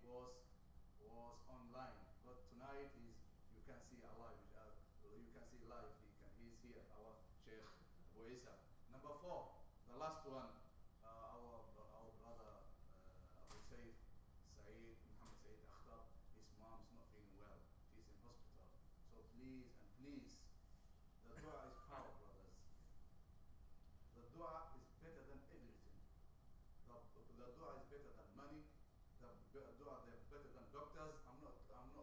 week was online, but tonight you can see alive. You can see live. He's here. Our Sheikh Abu Isa. Number 4, the last one. Our brother Abu Said Muhammad Said Akhtar. His mom's not feeling well. She's in hospital. So please and please, the dua is power, brothers. The dua is better than everything. The dua is better than money. The dua they're better than doctors. I'm not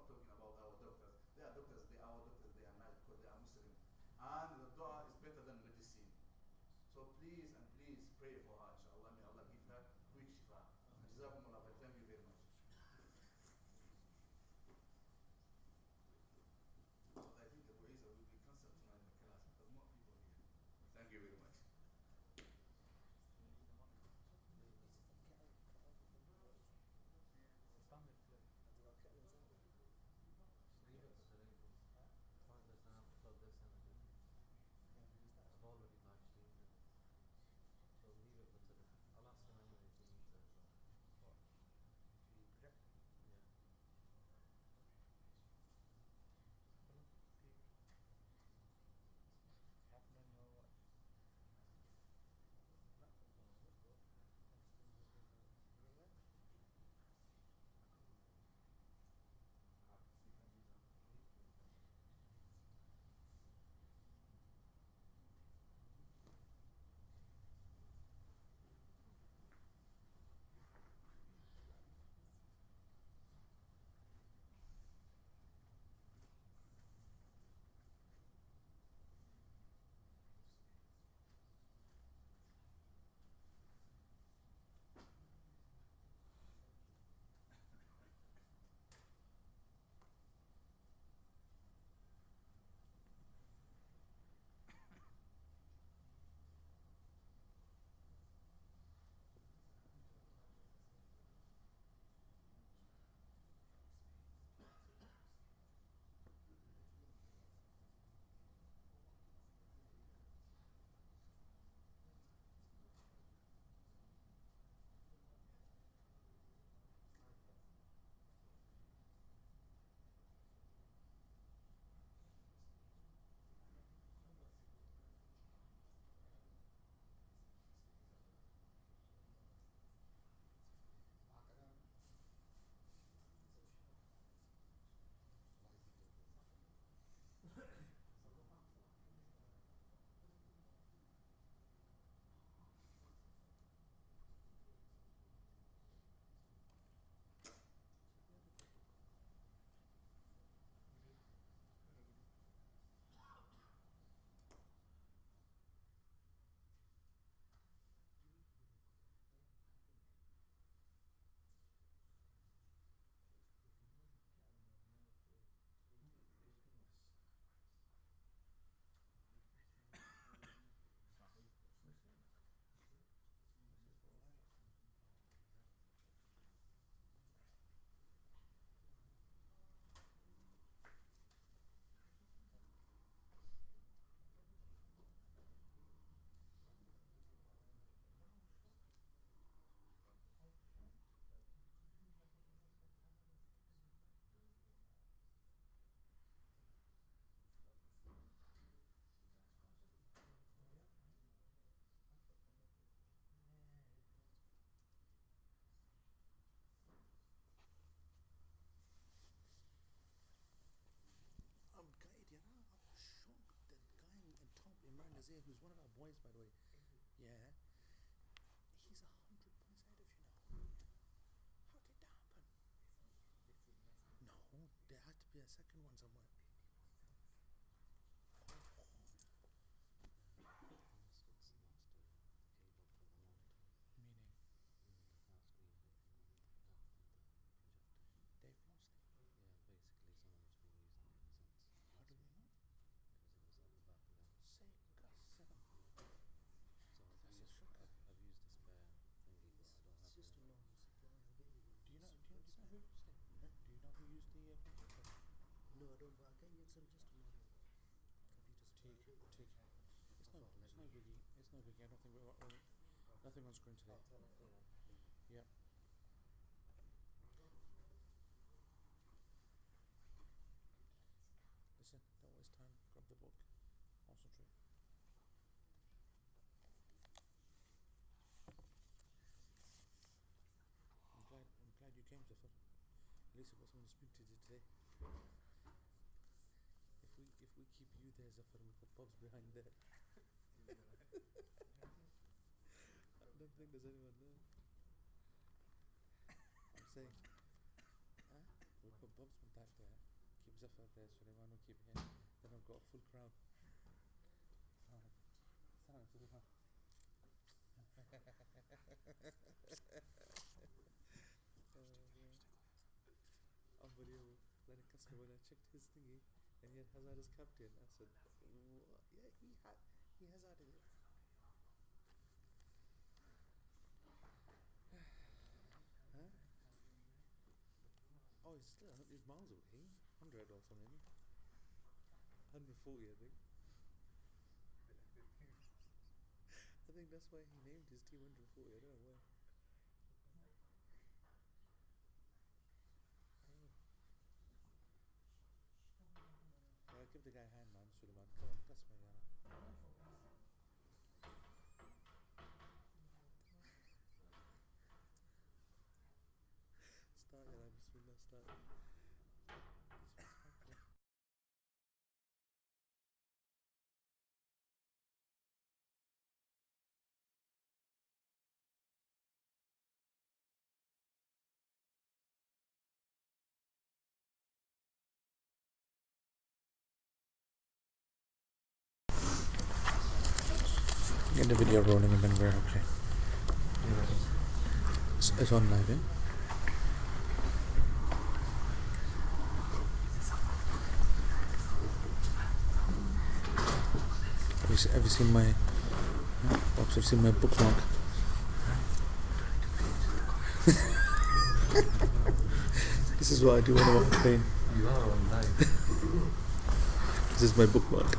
talking about our doctors. They are doctors. Our doctors. They are nice because they are Muslim. And the dua is better than medicine. So please and please pray for her. Inshallah, may Allah give her quick shifa. Jazakumullah khair. Thank you very much. I think Abu Isa will be constant tonight in the class because more people here. Thank you very much. I've already live streamed it. So leave it for today. I'll ask him anyway if he needs it. What? Yeah. Happening or what? I'm gutted, you know. I'm shocked. The guy in top, Imran Nazir, who's one of our boys, by the way. Yeah. He's 100 points ahead of you now. How did that happen? No, there had to be a second one somewhere. Meaning? They've lost it. Yeah, basically someone's been using it since. How do we know? Because it was at the back there. Say, So that's a shocker. I've used a spare thingy, but I don't have It's just a the- normal supply. I'll get you one. Do you know who used it? Do you know who used the computer? No, I don't, but I'll get you some just a normal computer supply. Take. It's no biggie. It's no biggie. I don't think nothing on screen today. I'll tell her, Yeah. At least I've got someone to speak to today. If we keep you there, Zafar, and we put Bob's behind there. I don't think there's anyone there. I'm saying, we put Bob's back there, keep Zafar there, Suleiman will keep him, then I've got a full crowd. Unbelievable. Then a customer, when I checked his thingy, and he had Hazard as captain, I said, what? Yeah, he Hazarded it. Huh? Oh, he's still 100 miles away. 100 or something. 140, I think. I think that's why he named his team 140. I don't know why. Well, give the guy a hand, man, Suleiman. Come on, that's my Start, ya Bismillah, start. Get the video rolling and then we're okay. It's on live, yeah? Have you seen my Pops, have you seen my bookmark? This is what I do when I'm on the plane. You are on live. This is my bookmark.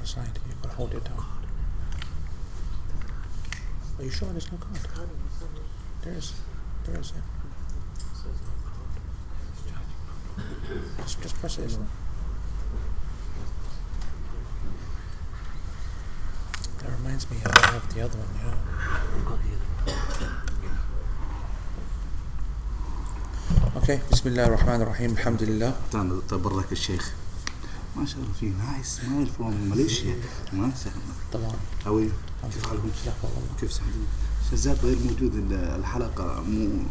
Side, you gotta hold it down. Are you sure there's no card? There is, yeah. Just press it. That reminds me, I have the other one, you know. Okay, Bismillah ar-Rahman ar-Rahim, Alhamdulillah. تبارك الشيخ ما شاء الله فيه نايس سمايل فروم ماليشيا ما طبعا هاوي كيف حالكم؟ كيف سعيدين؟ شزات غير موجود الحلقة مو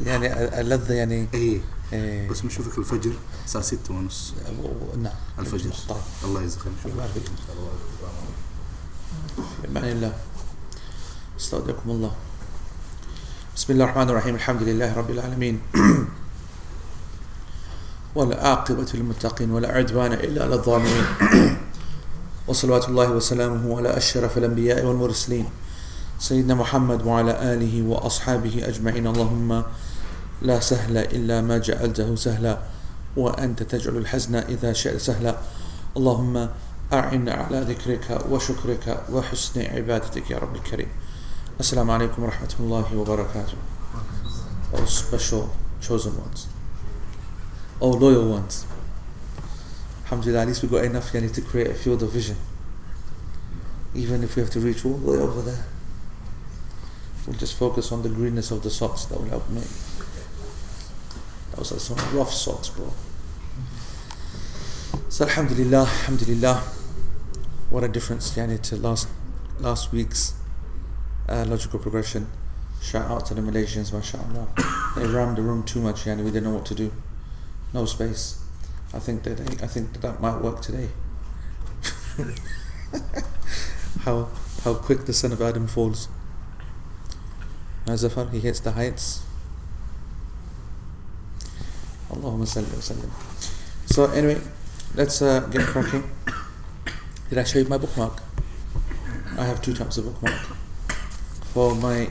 يعني اللذة يعني ايه إيه. بس نشوفك الفجر الساعة 6:30 نعم الفجر. طيب الله يجزاك خير. نشوفك بارك فيك. إن شاء الله. في أمان الله. استودعكم الله. بسم الله الرحمن الرحيم. الحمد لله رب العالمين والعاقبة للمتقين ولا عدوان إلا على الظالمين وصلوات الله وسلامه على أشرف الأنبياء والمرسلين سيدنا محمد وعلى آله وأصحابه أجمعين. اللهم لا سهل إلا ما جعلته سهلا وأنت تجعل الحزن إذا شئت سهلا. اللهم أعنا على ذكرك وشكرك وحسن عبادتك يا رب الكريم. Assalamu alaikum wa rahmatullahi wa barakatuh. All special chosen ones, all loyal ones. Alhamdulillah, at least we got enough yani, to create a field of vision. Even if we have to reach all the way over there, we'll just focus on the greenness of the socks. That will help me. That was like some rough socks, bro. So alhamdulillah, alhamdulillah. What a difference yani, to last week's logical progression. Shout out to the Malaysians, mashallah. They rammed the room too much, yani we didn't know what to do. No space. I think that might work today. how quick the son of Adam falls. Zafar, he hits the heights. Allahumma salli wa sallim. So anyway, let's get cracking. Did I show you my bookmark? I have 2 types of bookmark. For my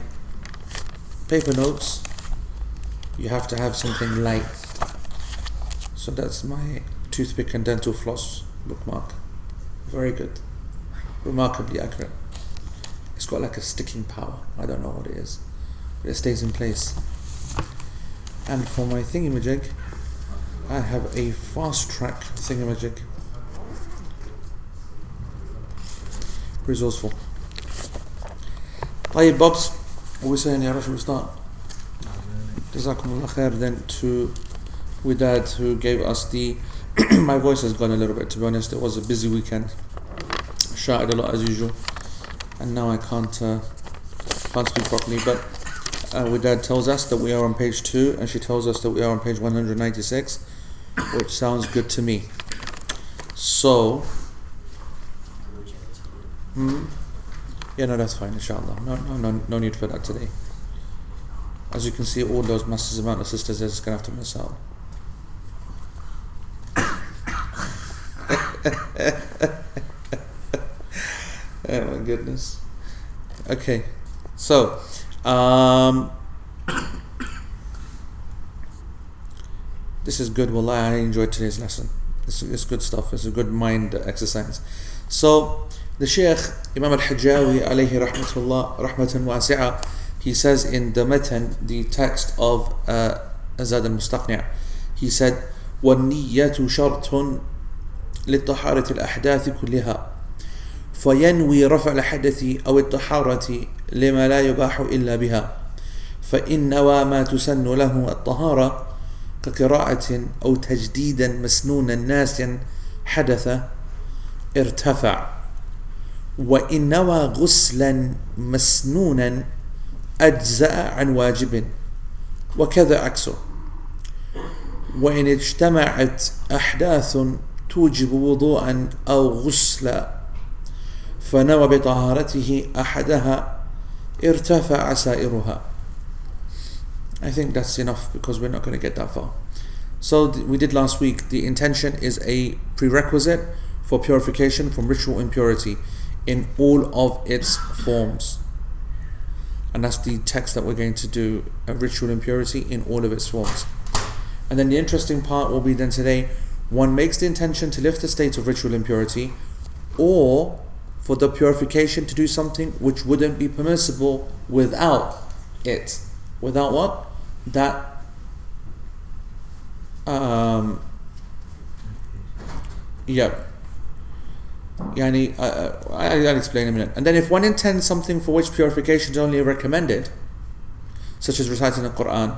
paper notes, you have to have something light. So that's my toothpick and dental floss bookmark. Very good. Remarkably accurate. It's got like a sticking power. I don't know what it is, but it stays in place. And for my thingamajig, I have a fast track thingamajig. Resourceful. طيب Bobs, what we saying here? Should we start? Jazakumullah khair then to Widad who gave us the my voice has gone a little bit, to be honest. It was a busy weekend. Shouted a lot as usual, and now I can't speak properly, but Widad tells us that we are on page 2 and she tells us that we are on page 196, which sounds good to me. So yeah, no, that's fine, inshallah. No need for that today. As you can see, all those massive amount of sisters are just going to have to miss out. Oh my goodness. Okay, so this is good. Wallah, I enjoyed today's lesson. It's good stuff. It's a good mind exercise. So the Shaykh Imam al-Hajjawi alayhi rahmatullah rahmatan wasi'ah, he says in the matan, the text of Azad al-Mustaqni', he said وَالنِّيَّةُ شَرْطٌ لِلطَّهَارَةِ الْأَحْدَاثِ كُلِّهَا فينوي رفع الحدث أو الطهارة لما لا يباح إلا بها فإن نوى ما تسن له الطهارة كقراءة أو تجديدا مسنونا ناسيا حدث ارتفع وإن نوى غسلا مسنونا أجزأ عن واجب وكذا عكسه وإن اجتمعت أحداث توجب وضوءا أو غسلا فنوى بطهارته أحدها ارتفع سائرها. I think that's enough because we're not going to get that far. So we did last week, the intention is a prerequisite for purification from ritual impurity in all of its forms. And that's the text that we're going to do, a ritual impurity in all of its forms. And then the interesting part will be then today, one makes the intention to lift the state of ritual impurity, or for the purification to do something which wouldn't be permissible without it. Without what? That Yani, I'll explain in a minute. And then if one intends something for which purification is only recommended, such as reciting the Quran,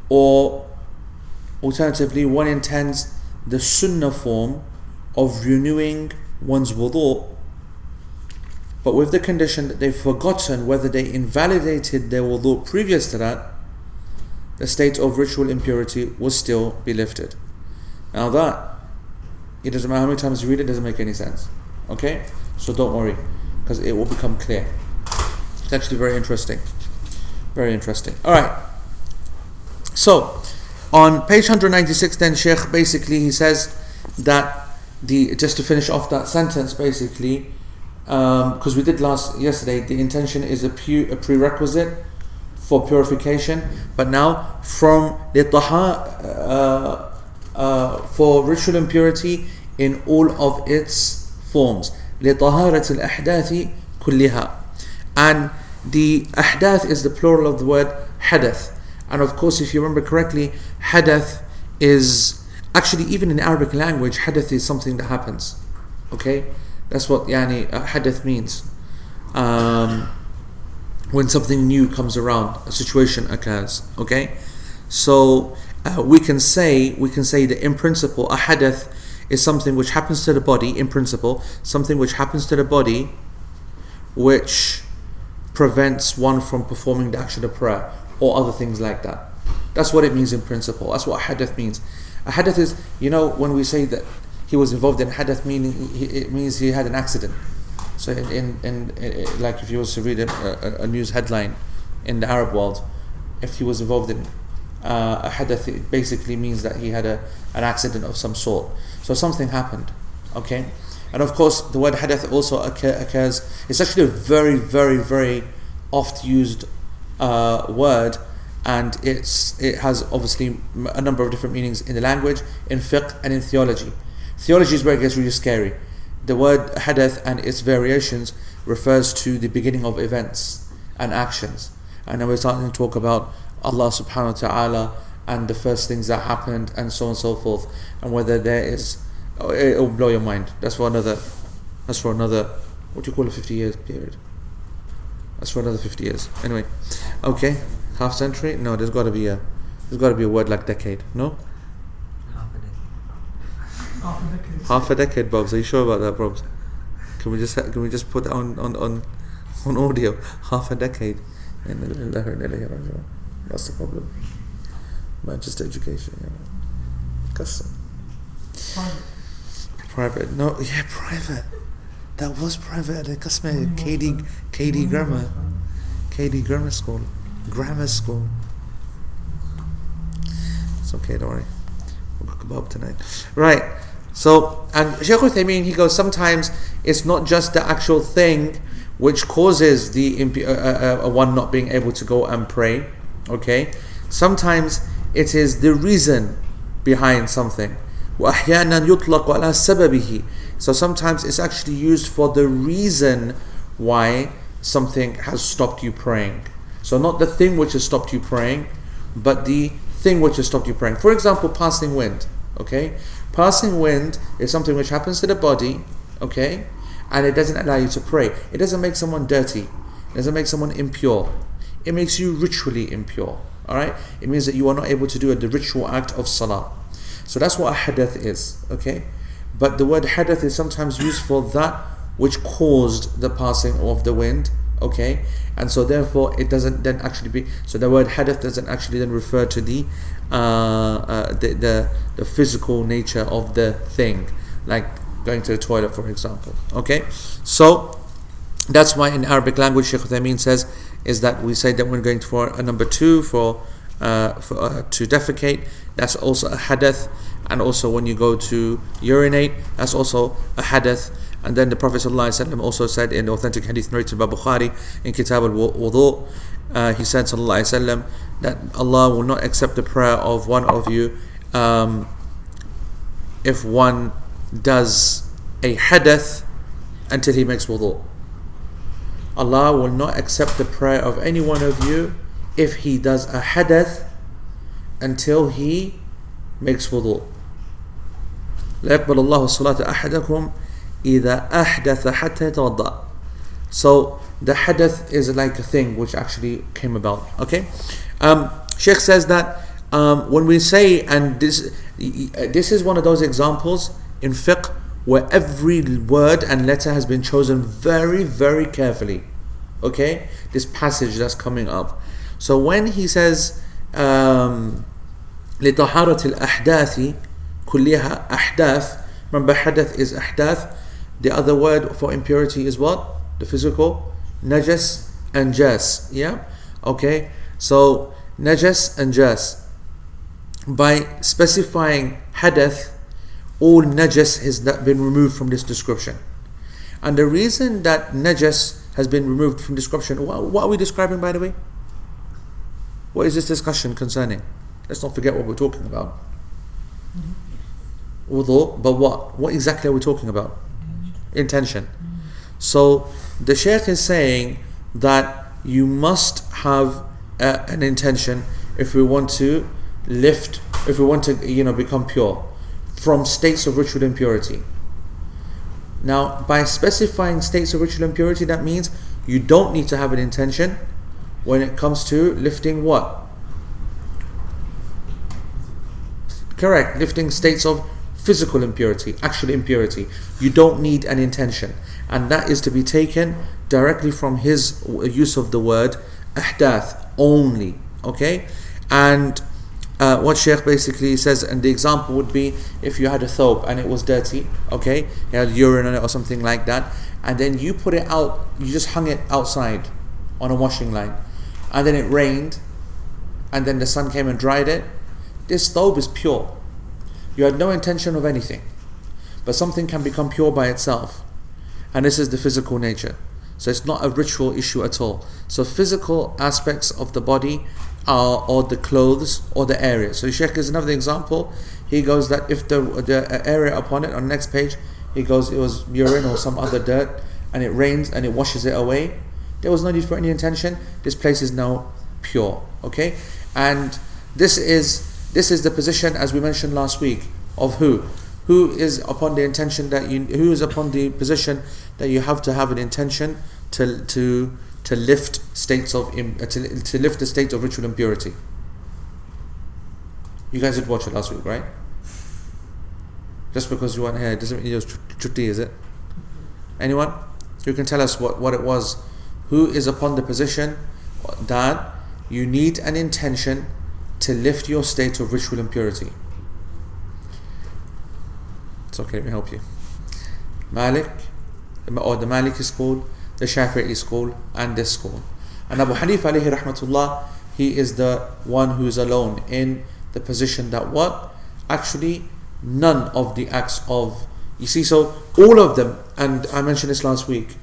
or alternatively one intends the sunnah form of renewing one's wudu, but with the condition that they've forgotten whether they invalidated their wudu previous to that, the state of ritual impurity will still be lifted. Now that, it doesn't matter how many times you read it, doesn't make any sense. Okay? So don't worry, because it will become clear. It's actually very interesting. Very interesting. Alright. So, on page 196 then, Sheikh, basically he says that, just to finish off that sentence, basically, because we did yesterday, the intention is a prerequisite for purification, but now from for ritual impurity in all of its forms, لطهارة الأحداث كلها. And the ahdath is the plural of the word hadath. And of course, if you remember correctly, hadath is actually, even in Arabic language, hadath is something that happens. Okay, that's what hadath means. When something new comes around, a situation occurs. Okay, so we can say that in principle, a hadath is something which happens to the body. In principle, something which happens to the body, which prevents one from performing the action of prayer or other things like that. That's what it means in principle. That's what a hadath means. A hadath is, when we say that he was involved in hadath, it means he had an accident. So in like if you was to read a news headline in the Arab world, if he was involved in a hadath, it basically means that he had an accident of some sort. So something happened. Okay? And of course, the word hadath also occurs. It's actually a very, very, very oft used word, and it has obviously a number of different meanings in the language, in fiqh, and in theology. Theology is where it gets really scary. The word hadath and its variations refers to the beginning of events and actions. And then we're starting to talk about Allah subhanahu wa ta'ala and the first things that happened and so on and so forth, and whether there is, it will blow your mind. That's for another, what do you call a 50 years period? That's for another 50 years. Anyway, okay, half century? No, there's got to be a word like decade. No? Half a decade, Bobs. Are you sure about that, Bobs? Can we just put that on audio? Half a decade. That's the problem. Just education. Private. No, yeah, private. That was private at KD Grammar School. Grammar School. It's okay, don't worry. We'll cook kebab tonight. Right. So, and Shaykh Uthaymeen, he goes, sometimes it's not just the actual thing which causes the one not being able to go and pray. Okay? Sometimes it is the reason behind something. وَأَحْيَانًا يُطْلَقُ عَلَى سَبَبِهِ. So sometimes it's actually used for the reason why something has stopped you praying. So not the thing which has stopped you praying, but the thing which has stopped you praying. For example, passing wind. Okay? Passing wind is something which happens to the body, okay? And it doesn't allow you to pray. It doesn't make someone dirty. It doesn't make someone impure. It makes you ritually impure. Alright? It means that you are not able to do the ritual act of salah. So that's what a hadath is, okay? But the word hadath is sometimes used for that which caused the passing of the wind, okay? And so therefore it doesn't then actually be, so the word hadath doesn't actually then refer to the physical nature of the thing, like going to the toilet, for example. Okay, so that's why in Arabic language, Shaykh Uthaymeen says is that we say that when going for a number two to defecate, that's also a hadath, and also when you go to urinate, that's also a hadath. And then the Prophet ﷺ also said in the authentic hadith narrated by Bukhari in Kitab al-Wudu, he said ﷺ that Allah will not accept the prayer of one of you if one does a hadath until he makes wudu. Allah will not accept the prayer of any one of you if he does a hadath until he makes wudu. لا يقبل الله صلاة أحدكم إذا أحدث حتى يتوضأ. So the hadath is like a thing which actually came about. Okay, Sheikh says that when we say, and this is one of those examples in fiqh where every word and letter has been chosen very, very carefully. Okay, this passage that's coming up. So when he says لطهارة الأحداث كلها أحداث. Remember, حدث is أحداث. The other word for impurity is what? The physical. Najas and jas. Yeah? Okay. So, najas and jas. By specifying hadath, all najas has been removed from this description. And the reason that najas has been removed from description, what are we describing, by the way? What is this discussion concerning? Let's not forget what we're talking about. Wudu, but what? What exactly are we talking about? Intention. So the Shaykh is saying that you must have an intention if we want to lift, if we want to become pure from states of ritual impurity. Now, by specifying states of ritual impurity, that means you don't need to have an intention when it comes to lifting what? Correct, lifting states of physical impurity, actual impurity. You don't need an intention. And that is to be taken directly from his use of the word ahdath only. Okay? And what Shaykh basically says, and the example would be if you had a thobe and it was dirty, okay, you had urine on it or something like that, and then you put it out, you just hung it outside on a washing line, and then it rained, and then the sun came and dried it. This thobe is pure. You had no intention of anything, but something can become pure by itself, and this is the physical nature. So it's not a ritual issue at all. So physical aspects of the body are, or the clothes, or the area. So Shaykh gives another example. He goes that if the area upon it, on the next page, he goes it was urine or some other dirt, and it rains and it washes it away. There was no need for any intention. This place is now pure. Okay, and this is the position, as we mentioned last week, of who is upon the intention that who is upon the position that you have to have an intention to lift states of to lift the state of ritual impurity. You guys did watch it last week, right? Just because you weren't here doesn't mean it was chutti, is it? Anyone who can tell us what it was? Who is upon the position that you need an intention to lift your state of ritual impurity? It's okay, let me help you. Malik, or the Maliki school, the Shafi'i school, and this school. And Abu Hanifa alayhi rahmatullah, he is the one who is alone in the position that what? Actually, none of the acts of, you see, so all of them, and I mentioned this last week,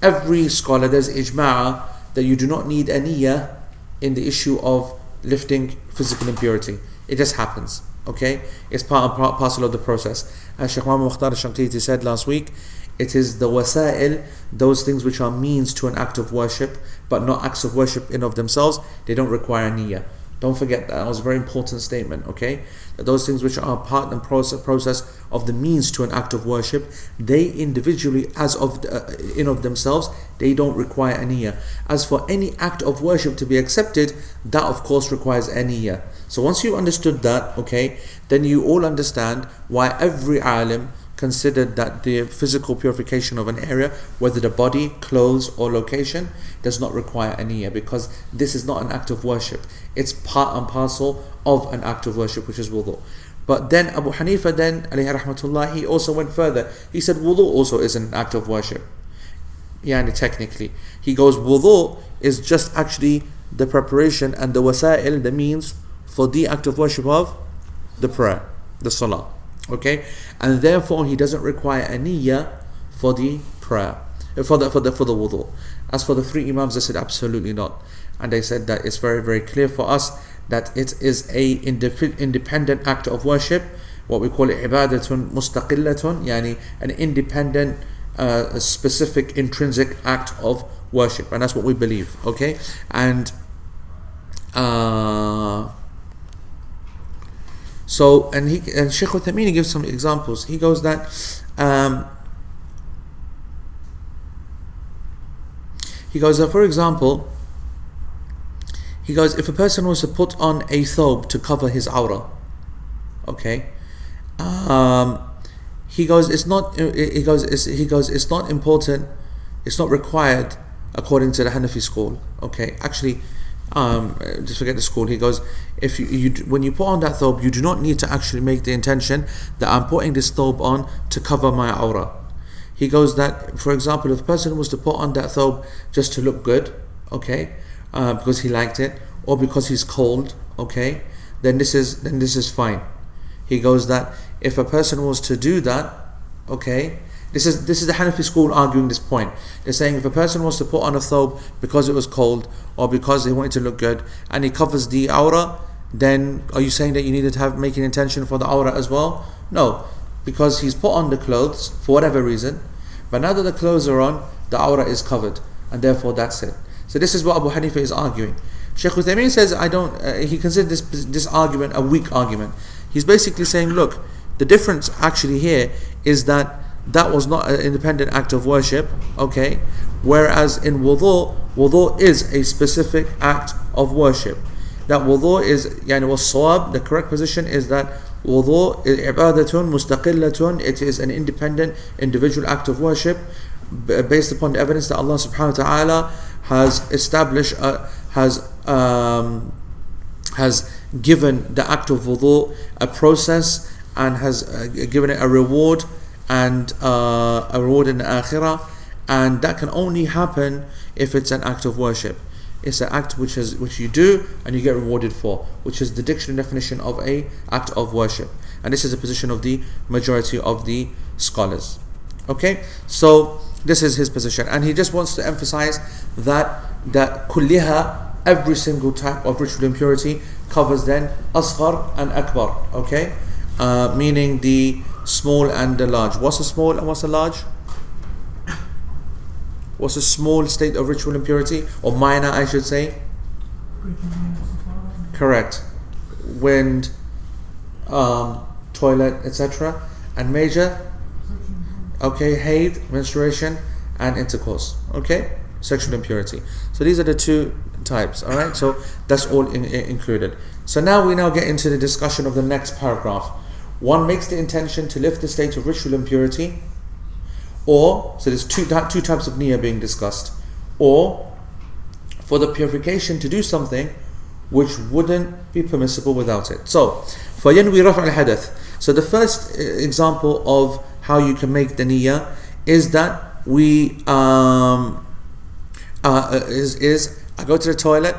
every scholar, there's ijma'a that you do not need a niyyah in the issue of lifting physical impurity. It just happens. Okay, it's part and parcel of the process. As Shaykh Muhammad Mukhtar al-Shanqiti said last week, it is the wasa'il, those things which are means to an act of worship, but not acts of worship in of themselves. They don't require niyyah. Don't forget that was a very important statement. Okay, that those things which are part and process of the means to an act of worship, they individually, as of in of themselves, they don't require a niyyah. As for any act of worship to be accepted, that of course requires a niyyah. So once you understood that, okay, then you all understand why every alim considered that the physical purification of an area, whether the body, clothes or location, does not require a niyyah, because this is not an act of worship. It's part and parcel of an act of worship, which is wudu. But then Abu Hanifa then, alayhi rahmatullah, he also went further. He said wudu also is an act of worship. Yani technically. He goes, wudu is just actually the preparation and the wasa'il, the means for the act of worship of the prayer, the salah. Okay, and therefore he doesn't require a niyyah for the prayer, for the wudu. As for the three imams, they said absolutely not, and they said that it's very, very clear for us that it is a independent act of worship, what we call it ibadatun mustaqillatun, yani an independent, specific, intrinsic act of worship, and that's what we believe. Okay, and so, and Shaykh Uthaymeen gives some examples. He goes that for example, he goes, if a person was to put on a thobe to cover his awrah, okay, he goes, it's not important, it's not required according to the Hanafi school. Okay, actually, just forget the school. He goes, if when you put on that thobe, you do not need to actually make the intention that I'm putting this thobe on to cover my aura. He goes that, for example, if a person was to put on that thobe just to look good, okay, because he liked it, or because he's cold, okay, then this is fine. He goes that if a person was to do that, okay, this is the Hanafi school arguing this point. They're saying if a person was to put on a thobe because it was cold or because they wanted to look good and he covers the aura, then are you saying that you needed to make an intention for the aura as well? No, because he's put on the clothes for whatever reason, but now that the clothes are on, the aura is covered, and therefore that's it. So this is what Abu Hanifa is arguing. Shaykh Uthaymeen says he considers this argument a weak argument. He's basically saying, look, the difference actually here is that was not an independent act of worship, okay? Whereas in wudu is a specific act of worship. That wudu is, was-sawab, the correct position is that wudu is ibadatun mustaqillatun, it is an independent, individual act of worship based upon the evidence that Allah subhanahu wa ta'ala has established, has given the act of wudu a process and has given it a reward and a reward in the akhirah, and that can only happen if it's an act of worship. It's an act which you do and you get rewarded for, which is the dictionary definition of a act of worship, and this is the position of the majority of the scholars. Okay, so this is his position, and he just wants to emphasize that kulliha, every single type of ritual impurity, covers then asghar and akbar. Okay, meaning the small and the large. What's a small and what's a large? What's a small state of ritual impurity, or minor, I should say? Correct. Wind, toilet, etc. And major? Okay, haid, menstruation, and intercourse. Okay, sexual impurity. So these are the two types. All right. So that's all included. So now we get into the discussion of the next paragraph. One makes the intention to lift the state of ritual impurity, or, so there's two types of niyyah being discussed, or for the purification to do something which wouldn't be permissible without it. So, فَيَنْوِي رَفْعَ الْحَدَثِ. So the first example of how you can make the niyyah is that is I go to the toilet.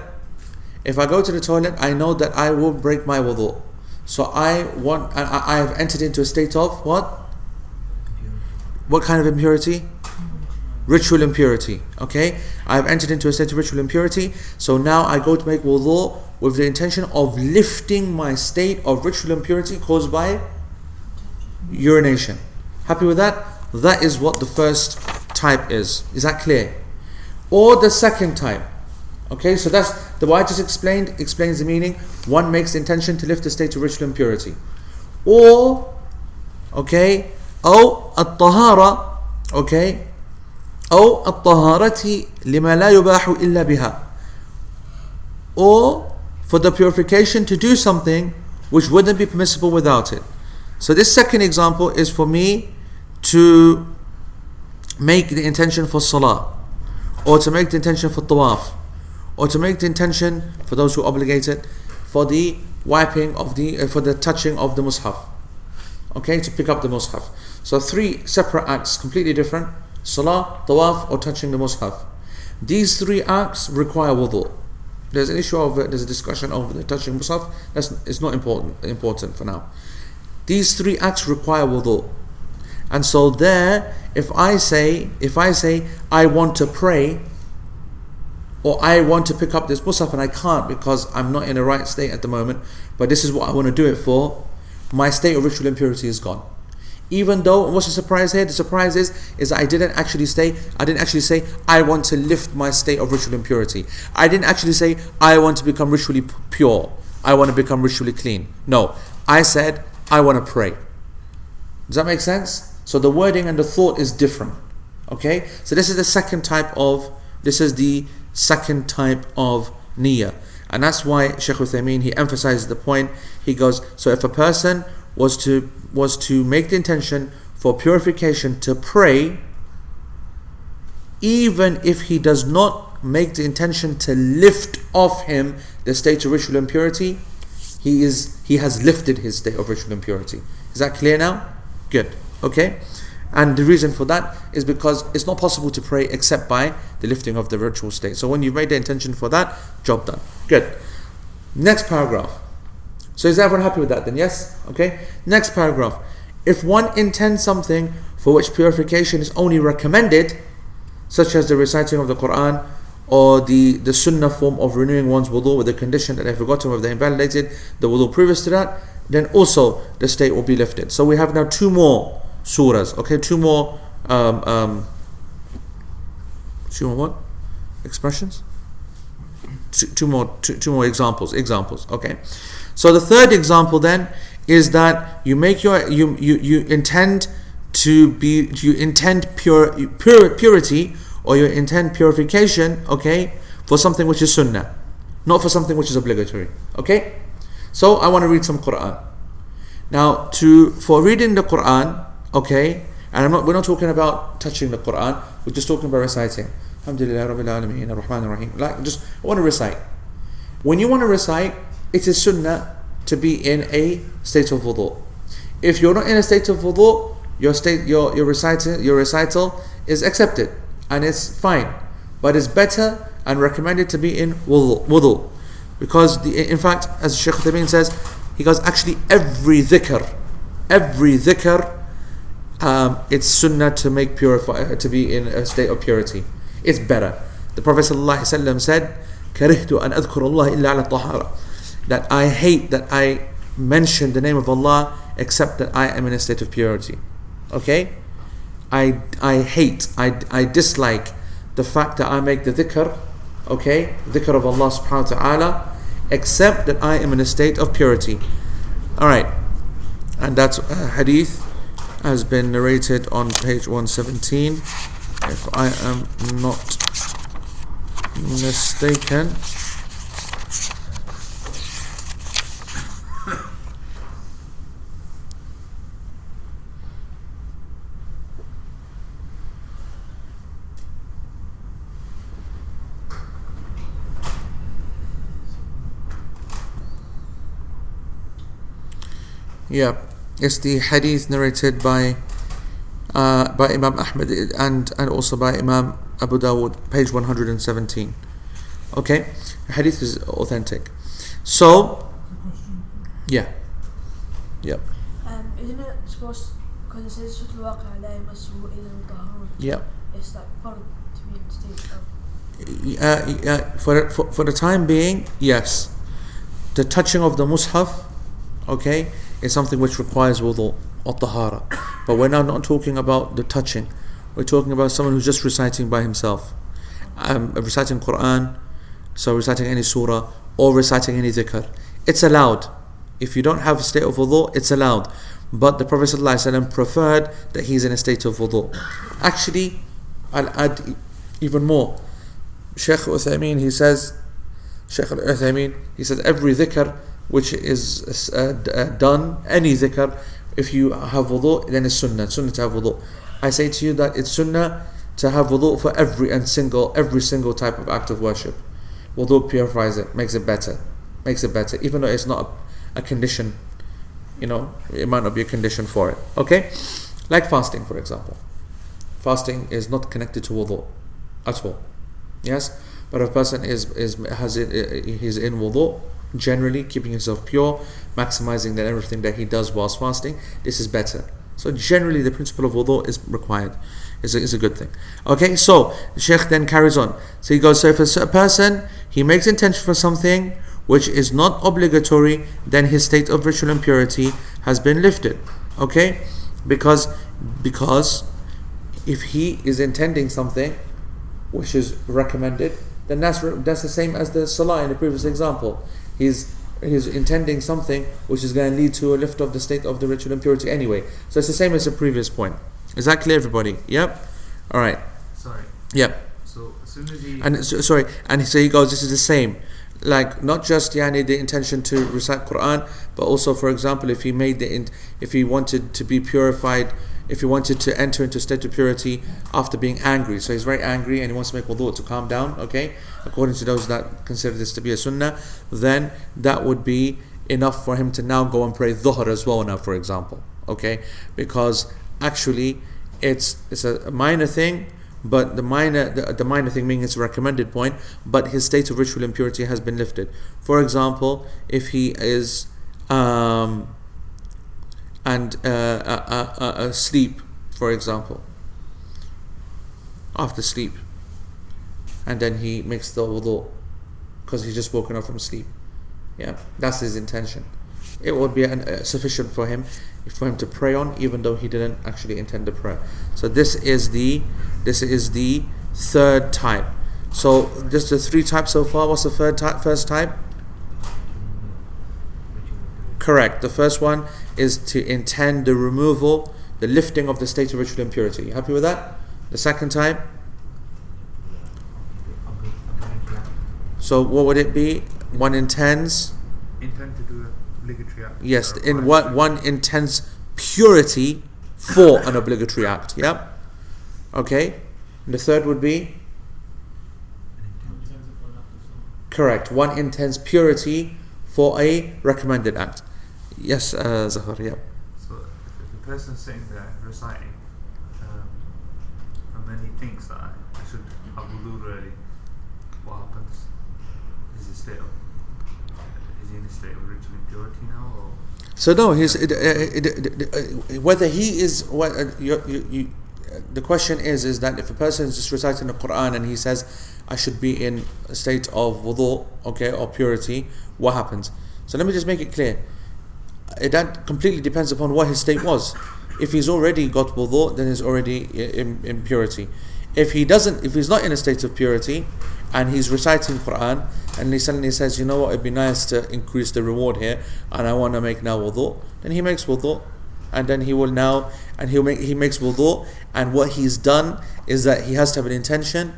If I go to the toilet, I know that I will break my wudu. So I have entered into a state of what? What kind of impurity? Ritual impurity. Okay, I have entered into a state of ritual impurity. So now I go to make wudu with the intention of lifting my state of ritual impurity caused by urination. Happy with that? That is what the first type is. Is that clear? Or the second type. Okay, so that's the what I just explains the meaning. One makes the intention to lift the state of ritual impurity. Or, okay, أو الطهارة, okay, أو الطهارة لما لا يباح إلا بها. Or for the purification to do something which wouldn't be permissible without it. So this second example is for me to make the intention for salah, or to make the intention for tawaf, or to make the intention for those who are obligated for the wiping of for the touching of the mushaf. Okay, to pick up the mushaf. So three separate acts, completely different: salah, tawaf, or touching the mushaf. These three acts require wudu. There's an issue there's a discussion over the touching mushaf. It's not important for now. These three acts require wudu. And so there, if I say I want to pray, or I want to pick up this mushaf and I can't because I'm not in a right state at the moment, but this is what I want to do it for, my state of ritual impurity is gone. Even though, what's the surprise here? The surprise is that I didn't actually say I want to lift my state of ritual impurity. I didn't actually say I want to become ritually pure. I want to become ritually clean. No, I said I want to pray. Does that make sense? So the wording and the thought is different. Okay? So this is the second type of niyyah. And that's why Shaykh Uthaymeen, he emphasizes the point. He goes, so if a person was to make the intention for purification to pray, even if he does not make the intention to lift off him the state of ritual impurity, he has lifted his state of ritual impurity. Is that clear now? Good. Okay? And the reason for that is because it's not possible to pray except by the lifting of the ritual state. So when you've made the intention for that, job done. Good. Next paragraph. So is everyone happy with that then? Yes? Okay? Next paragraph. If one intends something for which purification is only recommended, such as the reciting of the Quran or the sunnah form of renewing one's wudu with the condition that they forgotten or they invalidated the wudu previous to that, then also the state will be lifted. So we have now two more surahs, okay, two more what? Expressions? Two more examples, okay. So the third example then is that you intend purity, or you intend purification, okay, for something which is sunnah, not for something which is obligatory. Okay? So I want to read some Quran. Now for reading the Quran, okay, and we're not talking about touching the Quran, we're just talking about reciting. Alhamdulillah Rabbil Alameen Ar-Rahman Ar-Rahim. Like, just I want to recite. When you want to recite, it is sunnah to be in a state of wudu. If you're not in a state of wudu, your recital is accepted and it's fine, but it's better and recommended to be in wudu, because in fact, as Shaykh Uthaymeen says, he goes, actually every dhikr, it's sunnah to be in a state of purity. It's better. The Prophet ﷺ said, "Karihtu an adhkur Allah illa ala tahara," that I hate that I mention the name of Allah except that I am in a state of purity. Okay? I dislike the fact that I make the dhikr, okay, dhikr of Allah subhanahu wa ta'ala, except that I am in a state of purity. Alright, and that hadith has been narrated on page 117, if I am not mistaken. Yeah, it's the hadith narrated by Imam Ahmad and also by Imam Abu Dawud, page 117. Okay, the hadith is authentic. So, yeah. Isn't it supposed, because it says Sutul Waqi'a la yamassuhu illa al-mutahharun? Yeah. It's like fard to be in state of. For the time being, yes. The touching of the mushaf, okay, is something which requires wudu or tahara. But we're now not talking about the touching. We're talking about someone who's just reciting by himself. Reciting Quran, so reciting any surah, or reciting any dhikr. It's allowed. If you don't have a state of wudu, it's allowed. But the Prophet ﷺ preferred that he's in a state of wudu. Actually, I'll add even more. Shaykh Uthaymeen, he says every dhikr which is done, any dhikr, if you have wudu, then it's sunnah to have wudu. I say to you that it's sunnah to have wudu for every single type of act of worship. Wudu purifies it, makes it better, even though it's not a condition, it might not be a condition for it. Okay, like fasting, for example. Fasting is not connected to wudu at all. Yes, but if a person he's in wudu, generally keeping himself pure, maximizing that everything that he does whilst fasting, this is better. So generally the principle of wudu is required, is a good thing. Okay, so the Shaykh then carries on. So he goes, so if a person, he makes intention for something which is not obligatory, then his state of ritual impurity has been lifted. Okay, because if he is intending something which is recommended, then that's the same as the salah in the previous example. He's intending something which is going to lead to a lift of the state of the ritual impurity anyway. So it's the same as the previous point. Is that clear, everybody? Yep. All right. Sorry. Yep. So as soon as he and so he goes, this is the same. Like, not just the intention to recite Quran, but also, for example, if he wanted to be purified if he wanted to enter into a state of purity after being angry. So he's very angry and he wants to make wudu to calm down, okay? According to those that consider this to be a sunnah, then that would be enough for him to now go and pray dhuhr as well now, for example, okay? Because actually it's a minor thing, but the minor thing meaning it's a recommended point, but his state of ritual impurity has been lifted. For example, if he is sleep, for example, after sleep, and then he makes the wudu because he's just woken up from sleep. Yeah, that's his intention. It would be sufficient for him to pray on, even though he didn't actually intend the prayer. So this is the third type. So just the three types so far. What's the first type? Correct. The first one is to intend the removal, the lifting of the state of ritual impurity. You happy with that? The second type? So what would it be? One intends? Intend to do a obligatory act. Yes, in what one intends purity for an obligatory act. Yeah? Okay. And the third would be? Correct. One intends purity for a recommended act. Yes, Zahar, yeah. So if the person's sitting there reciting, and then he thinks that I should have wudu ready, what happens? Is he in a state of ritual impurity now, or? So no, whether he is the question is that if a person is just reciting the Quran and he says I should be in a state of wudu, okay, or purity, what happens? So let me just make it clear. That completely depends upon what his state was. If he's already got wudu, then he's already in purity. If he's not in a state of purity and he's reciting Quran and he suddenly says, you know what, it'd be nice to increase the reward here and I want to make now wudu, then he makes wudu, and then he makes wudu, and what he's done is that he has to have an intention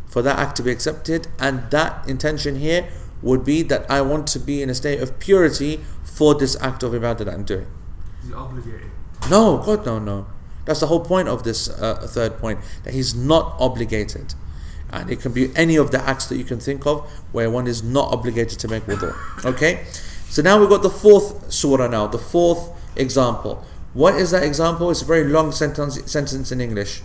for that act to be accepted, and that intention here would be that I want to be in a state of purity for this act of ibadah that I'm doing. Is he obligated? No, God, no. That's the whole point of this third point, that he's not obligated. And it can be any of the acts that you can think of where one is not obligated to make wudu. Okay? So now we've got the fourth surah now, the fourth example. What is that example? It's a very long sentence in English.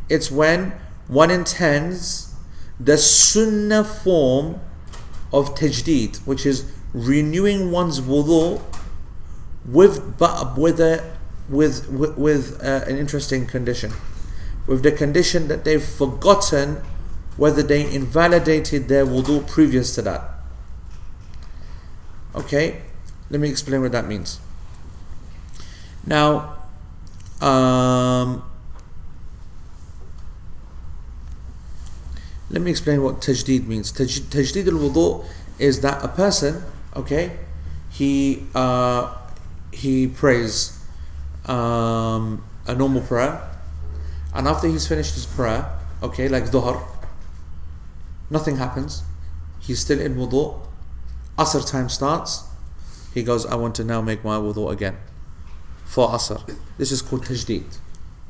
It's when one intends the sunnah form of tajdeed, which is renewing one's wudu with an interesting condition, with the condition that they've forgotten whether they invalidated their wudu previous to that. Okay, let me explain what that means. Now, let me explain what tajdeed means. Tajdeed al-wudu is that a person, okay, he prays a normal prayer, and after he's finished his prayer, okay, like dhuhr, nothing happens, he's still in wudu. Asr time starts, he goes, I want to now make my wudu again for asr. This is called tajdeed.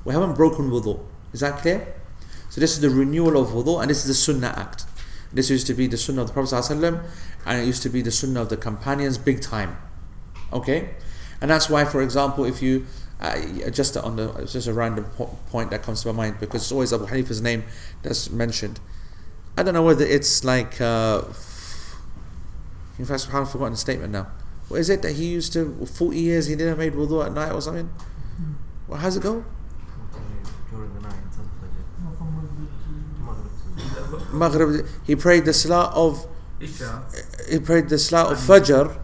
We haven't broken wudu. Is that clear? So this is the renewal of wudu, and this is the sunnah act. This used to be the sunnah of the Prophet ﷺ, and it used to be the sunnah of the companions big time. Okay? And that's why, for example, if you it's just a random point that comes to my mind, because it's always Abu Hanifa's name that's mentioned. I don't know whether it's like in fact, I've forgotten the statement now. What is it that he used to 40 years he didn't make wudu at night or something? Well, how's it go? During the night, Maghrib, he prayed the salah of Isha. He prayed the salah of Fajr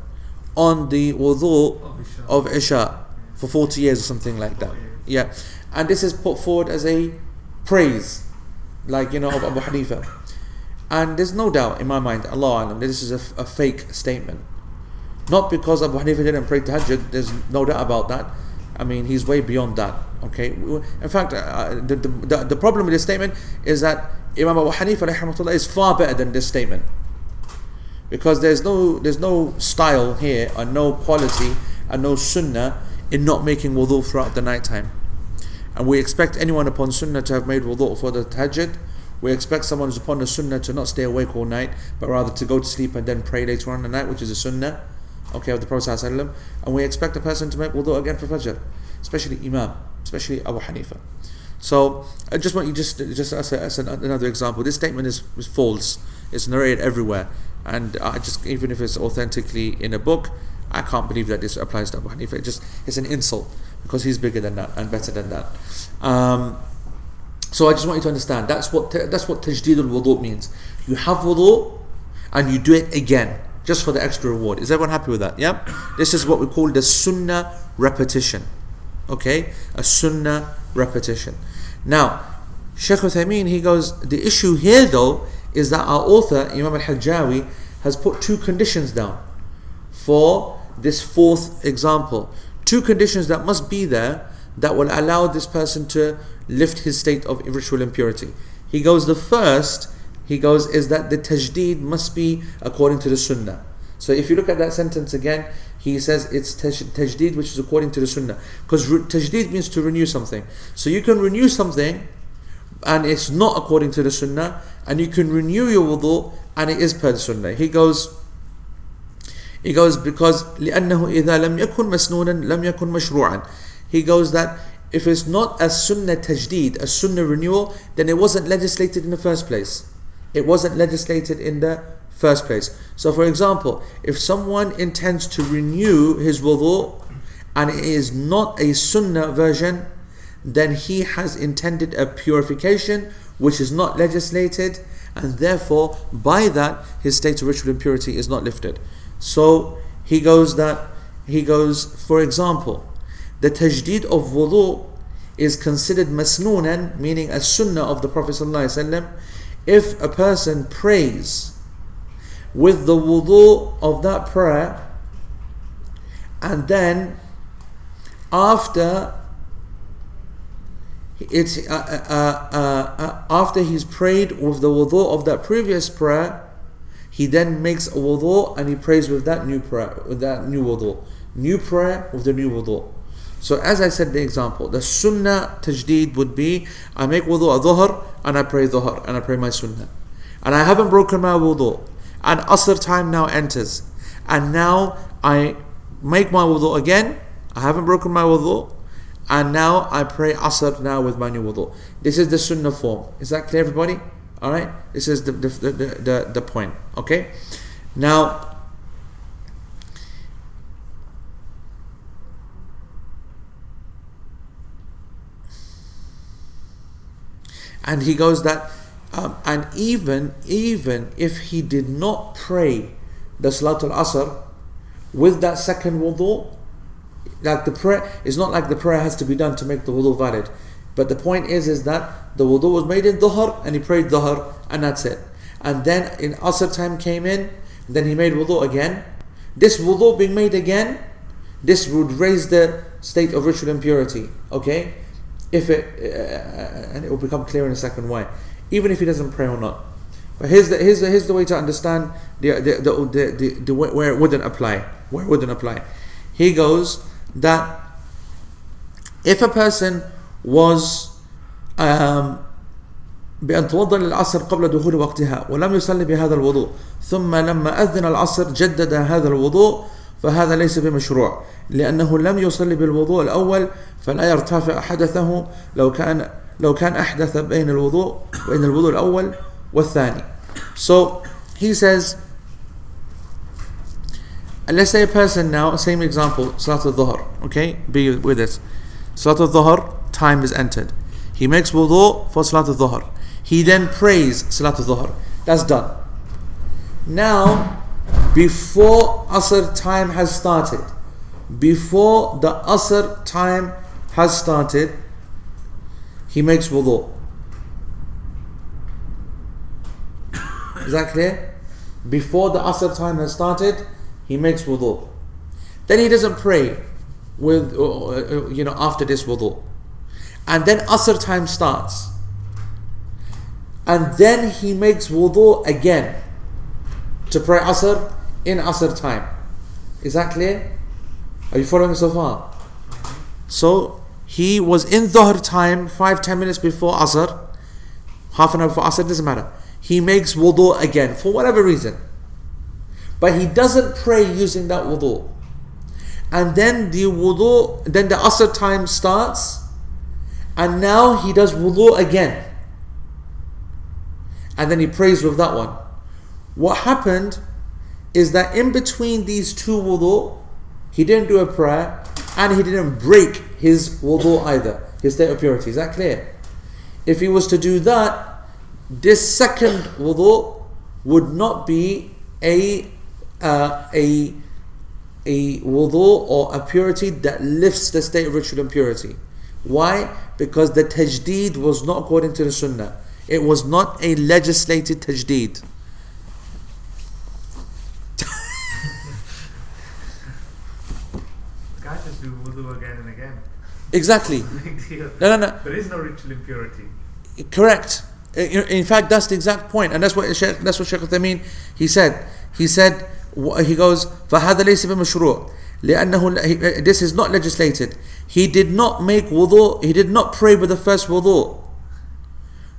on the wudu of Isha for 40 years or something like that. Yeah, and this is put forward as a praise, like, of Abu Hanifa. And there's no doubt in my mind, Allah Alam, that this is a fake statement. Not because Abu Hanifa didn't pray tahajjud, there's no doubt about that. I mean, he's way beyond that. Okay. In fact, the problem with this statement is that Imam Abu Hanifa rahimahullah is far better than this statement, because there's no style here, and no quality, and no sunnah in not making wudu throughout the night time. and we expect anyone upon sunnah to have made wudu for the tahajjud. We expect someone who's upon the sunnah to not stay awake all night, but rather to go to sleep and then pray later on in the night, which is a sunnah, okay, of the Prophet ﷺ. And we expect a person to make wudu again for Fajr, especially Imam, especially Abu Hanifa. So I just want you just as another example. This statement is false. It's narrated everywhere, and I just, even if it's authentically in a book, I can't believe that this applies to Abu Hanifa. It's an insult, because he's bigger than that and better than that. So I just want you to understand that's what tajdeed al-wudu means. You have wudu and you do it again, just for the extra reward. Is everyone happy with that? Yeah. This is what we call the sunnah repetition. Okay, a sunnah repetition. Now, Shaykh Uthaymeen, he goes, the issue here though is that our author Imam al-Hajjawi has put two conditions down for this fourth example. Two conditions that must be there that will allow this person to lift his state of ritual impurity. He goes, the first, is that the tajdeed must be according to the sunnah. So if you look at that sentence again, he says it's tajdeed which is according to the sunnah. Because tajdeed means to renew something. So you can renew something and it's not according to the sunnah, and you can renew your wudu and it is per the sunnah. He goes because لأنه إذا لم يكن مسنونا لم يكن مشروعا. He goes that if it's not a sunnah tajdeed, a sunnah renewal, then it wasn't legislated in the first place. It wasn't legislated in the first place. So for example, if someone intends to renew his wudu and it is not a sunnah version, then he has intended a purification which is not legislated, and therefore by that his state of ritual impurity is not lifted. So he goes, for example, the tajdeed of wudu is considered masnoonan, meaning a sunnah of the Prophet ﷺ, if a person prays with the wudu of that prayer, and then after after he's prayed with the wudu of that previous prayer, he then makes a wudu and he prays with that new prayer, with that new wudu, new prayer with the new wudu. So as I said the example, the sunnah tajdeed would be, I make wudu al-dhuhr and I pray dhuhr and I pray my sunnah, and I haven't broken my wudu, and asr time now enters, and now I make my wudu again, I haven't broken my wudu, and now I pray asr now with my new wudu. This is the sunnah form. Is that clear, everybody? Alright, this is the point. Okay, now and he goes that and even if he did not pray the Salatul Asr with that second wudu, like the prayer, it's not like the prayer has to be done to make the wudu valid, but the point is that the wudu was made in dhuhr and he prayed dhuhr and that's it, and then in Asr time came in, then he made wudu again. This wudu being made again, this would raise the state of ritual impurity, okay, if it and it will become clear in a second why, even if he doesn't pray or not. But here's the way to understand the where it wouldn't apply. He goes that if a person was بأن توضأ للعصر قبل دخول وقتها ولم يصلي بهذا الوضوء ثم لما أذن العصر جدد هذا الوضوء فهذا ليس بمشروع لأنه لم يصلي بالوضوء الأول فلا يرتفع حدثه لو كان أحدث بين الوضوء الأول والثاني. So he says, let's say a person now, same example, Salat al-Dhuhr, okay, be with us. Salat al-Dhuhr, time is entered. He makes wudu for Salat al-Dhuhr. He then prays Salat al-Dhuhr. That's done. Now, before Asr time has started, he makes wudu. Is that clear? Before the Asr time has started, he makes wudu. Then he doesn't pray with, after this wudu. And then Asr time starts. And then he makes wudu again to pray Asr in Asr time. Is that clear? Are you following so far? So he was in Dhuhr time 5-10 minutes before Asr, half an hour before Asr, doesn't matter. He makes wudu again for whatever reason, but he doesn't pray using that wudu. And then the Asr time starts, and now he does wudu again, and then he prays with that one. What happened is that in between these two wudu, he didn't do a prayer and he didn't break his wudu either, his state of purity. Is that clear? If he was to do that, this second wudu would not be a wudu or a purity that lifts the state of ritual impurity. Why? Because the tajdeed was not according to the sunnah. It was not a legislated tajdeed. Can't just do wudu again and again. Exactly. No. There is no ritual impurity. Correct. In fact, that's the exact point, and that's what Shaykh Uthaymeen he said. He goes, فَهَذَا لَيْسَ بِمَشْرُوعٍ لأنه, this is not legislated. He did not make wudu, he did not pray with the first wudu.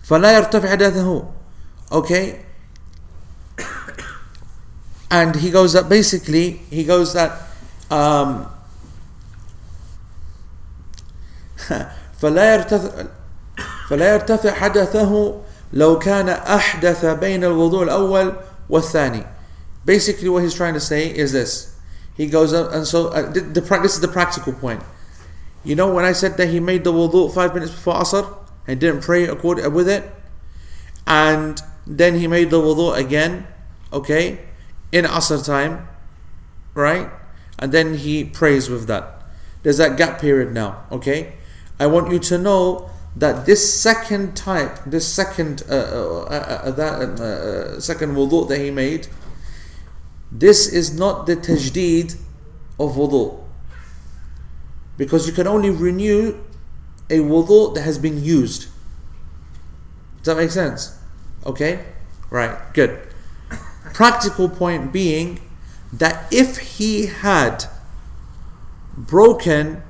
فَلَا يَرْتَفِعْ حَدَثَهُ. Okay? And he goes that basically, فلا يرتفع حدثه لو كان أحدث بين الوضوء الأول والثاني. Basically what he's trying to say is this. He goes up, and so this is the practical point. You know, when I said that he made the wudu 5 minutes before Asr and didn't pray with it, and then he made the wudu again, okay, in Asr time, right? And then he prays with that. There's that gap period now, okay? I want you to know that this second second wudu that he made, this is not the tajdeed of wudu, because you can only renew a wudu that has been used. Does that make sense? Okay? Right, good. Practical point being that if he had broken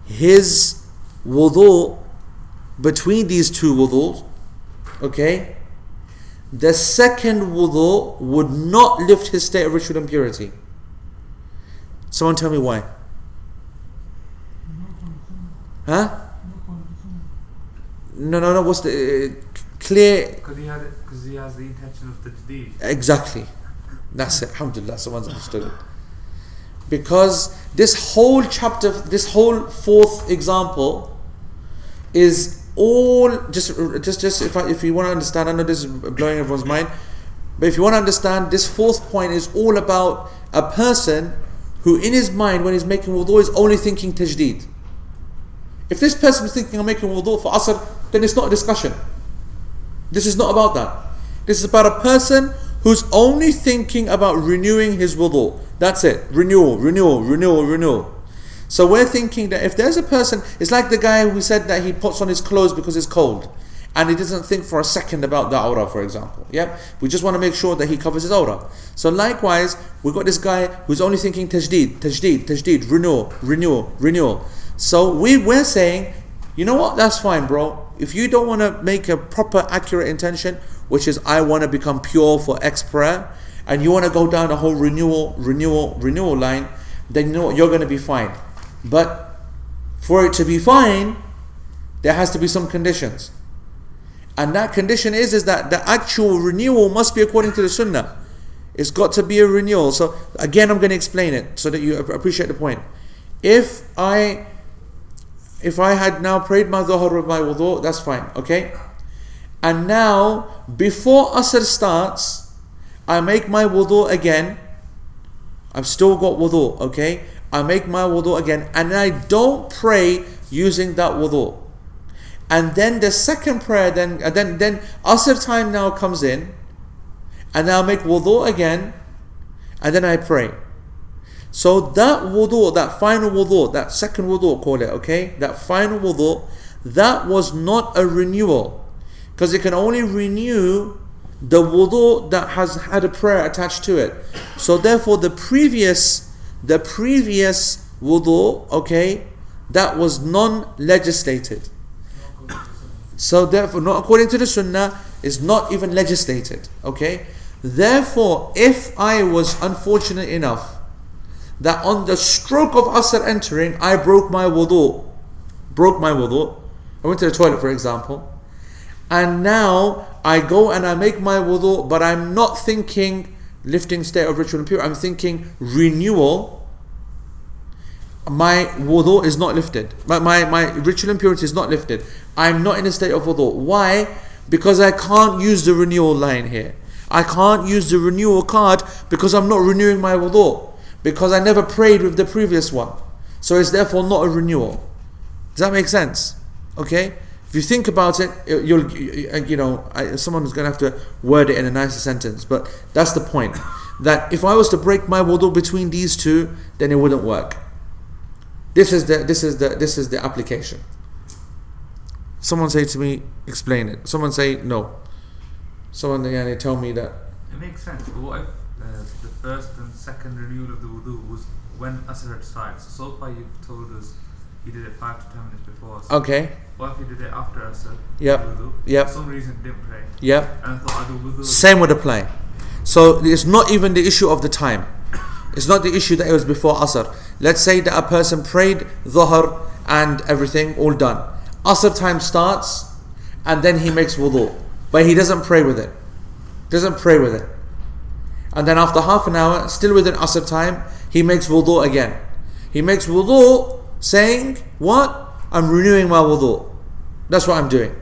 his wudu between these two wudus, okay, the second wudu would not lift his state of ritual impurity. Someone tell me why? Huh? No. What's the clear? Because he has the intention of tajdeed. Exactly. That's it. Alhamdulillah, someone's understood it. Because this whole chapter, this whole fourth example, is all just if you want to understand. I know this is blowing everyone's mind, but if you want to understand, this fourth point is all about a person who, in his mind, when he's making wudu, is only thinking tajdeed. If this person is thinking of making wudu for Asr, then it's not a discussion. This is not about that. This is about a person who's only thinking about renewing his wudu. That's it. Renewal. So we're thinking that if there's a person, it's like the guy who said that he puts on his clothes because it's cold, and he doesn't think for a second about the aura, for example. Yeah, we just want to make sure that he covers his aura. So likewise, we've got this guy who's only thinking tajdeed, renewal. So we're saying, you know what? That's fine, bro. If you don't want to make a proper, accurate intention, which is I want to become pure for X prayer, and you want to go down the whole renewal line, then you know what? You're going to be fine. But for it to be fine, there has to be some conditions. And that condition is that the actual renewal must be according to the sunnah. It's got to be a renewal. So again, I'm going to explain it so that you appreciate the point. If I had now prayed my dhuhr with my wudu, that's fine, okay? And now, before Asr starts, I make my wudu again. I've still got wudu, okay? I make my wudu again, and I don't pray using that wudu. And then the second prayer, then Asr time now comes in, and I'll make wudu again, and then I pray. So that wudu, that final wudu, that second wudu, call it, okay? That final wudu, that was not a renewal, because it can only renew the wudu that has had a prayer attached to it. So therefore the previous wudu, okay, that was non-legislated. So therefore, not according to the Sunnah, is not even legislated. Okay? Therefore, if I was unfortunate enough that on the stroke of Asr entering, I broke my wudu. I went to the toilet, for example, and now I go and I make my wudu, but I'm not thinking lifting state of ritual impurity, I'm thinking renewal. My wudu is not lifted. My ritual impurity is not lifted. I'm not in a state of wudu. Why? Because I can't use the renewal line here. I can't use the renewal card because I'm not renewing my wudu, because I never prayed with the previous one. So it's therefore not a renewal. Does that make sense? Okay? If you think about it, someone's going to have to word it in a nicer sentence, but that's the point. That if I was to break my wudu between these two, then it wouldn't work. This is the application. Someone say to me, explain it. Someone say no. Someone tell me that. It makes sense. But what if the first and second renewal of the wudu was when Asr had started? So far you've told us you did it 5 to 10 minutes before Asr. Okay. What if you did it after Asr? Yep. Wudu? Yep. For some reason didn't pray. Yep. And I thought I'd do wudu. Same would apply. So it's not even the issue of the time. It's not the issue that it was before Asr. Let's say that a person prayed Dhuhr and everything, all done. Asr time starts and then he makes wudu. But he doesn't pray with it. And then after half an hour, still within Asr time, he makes wudu again. He makes wudu saying, what? I'm renewing my wudu. That's what I'm doing.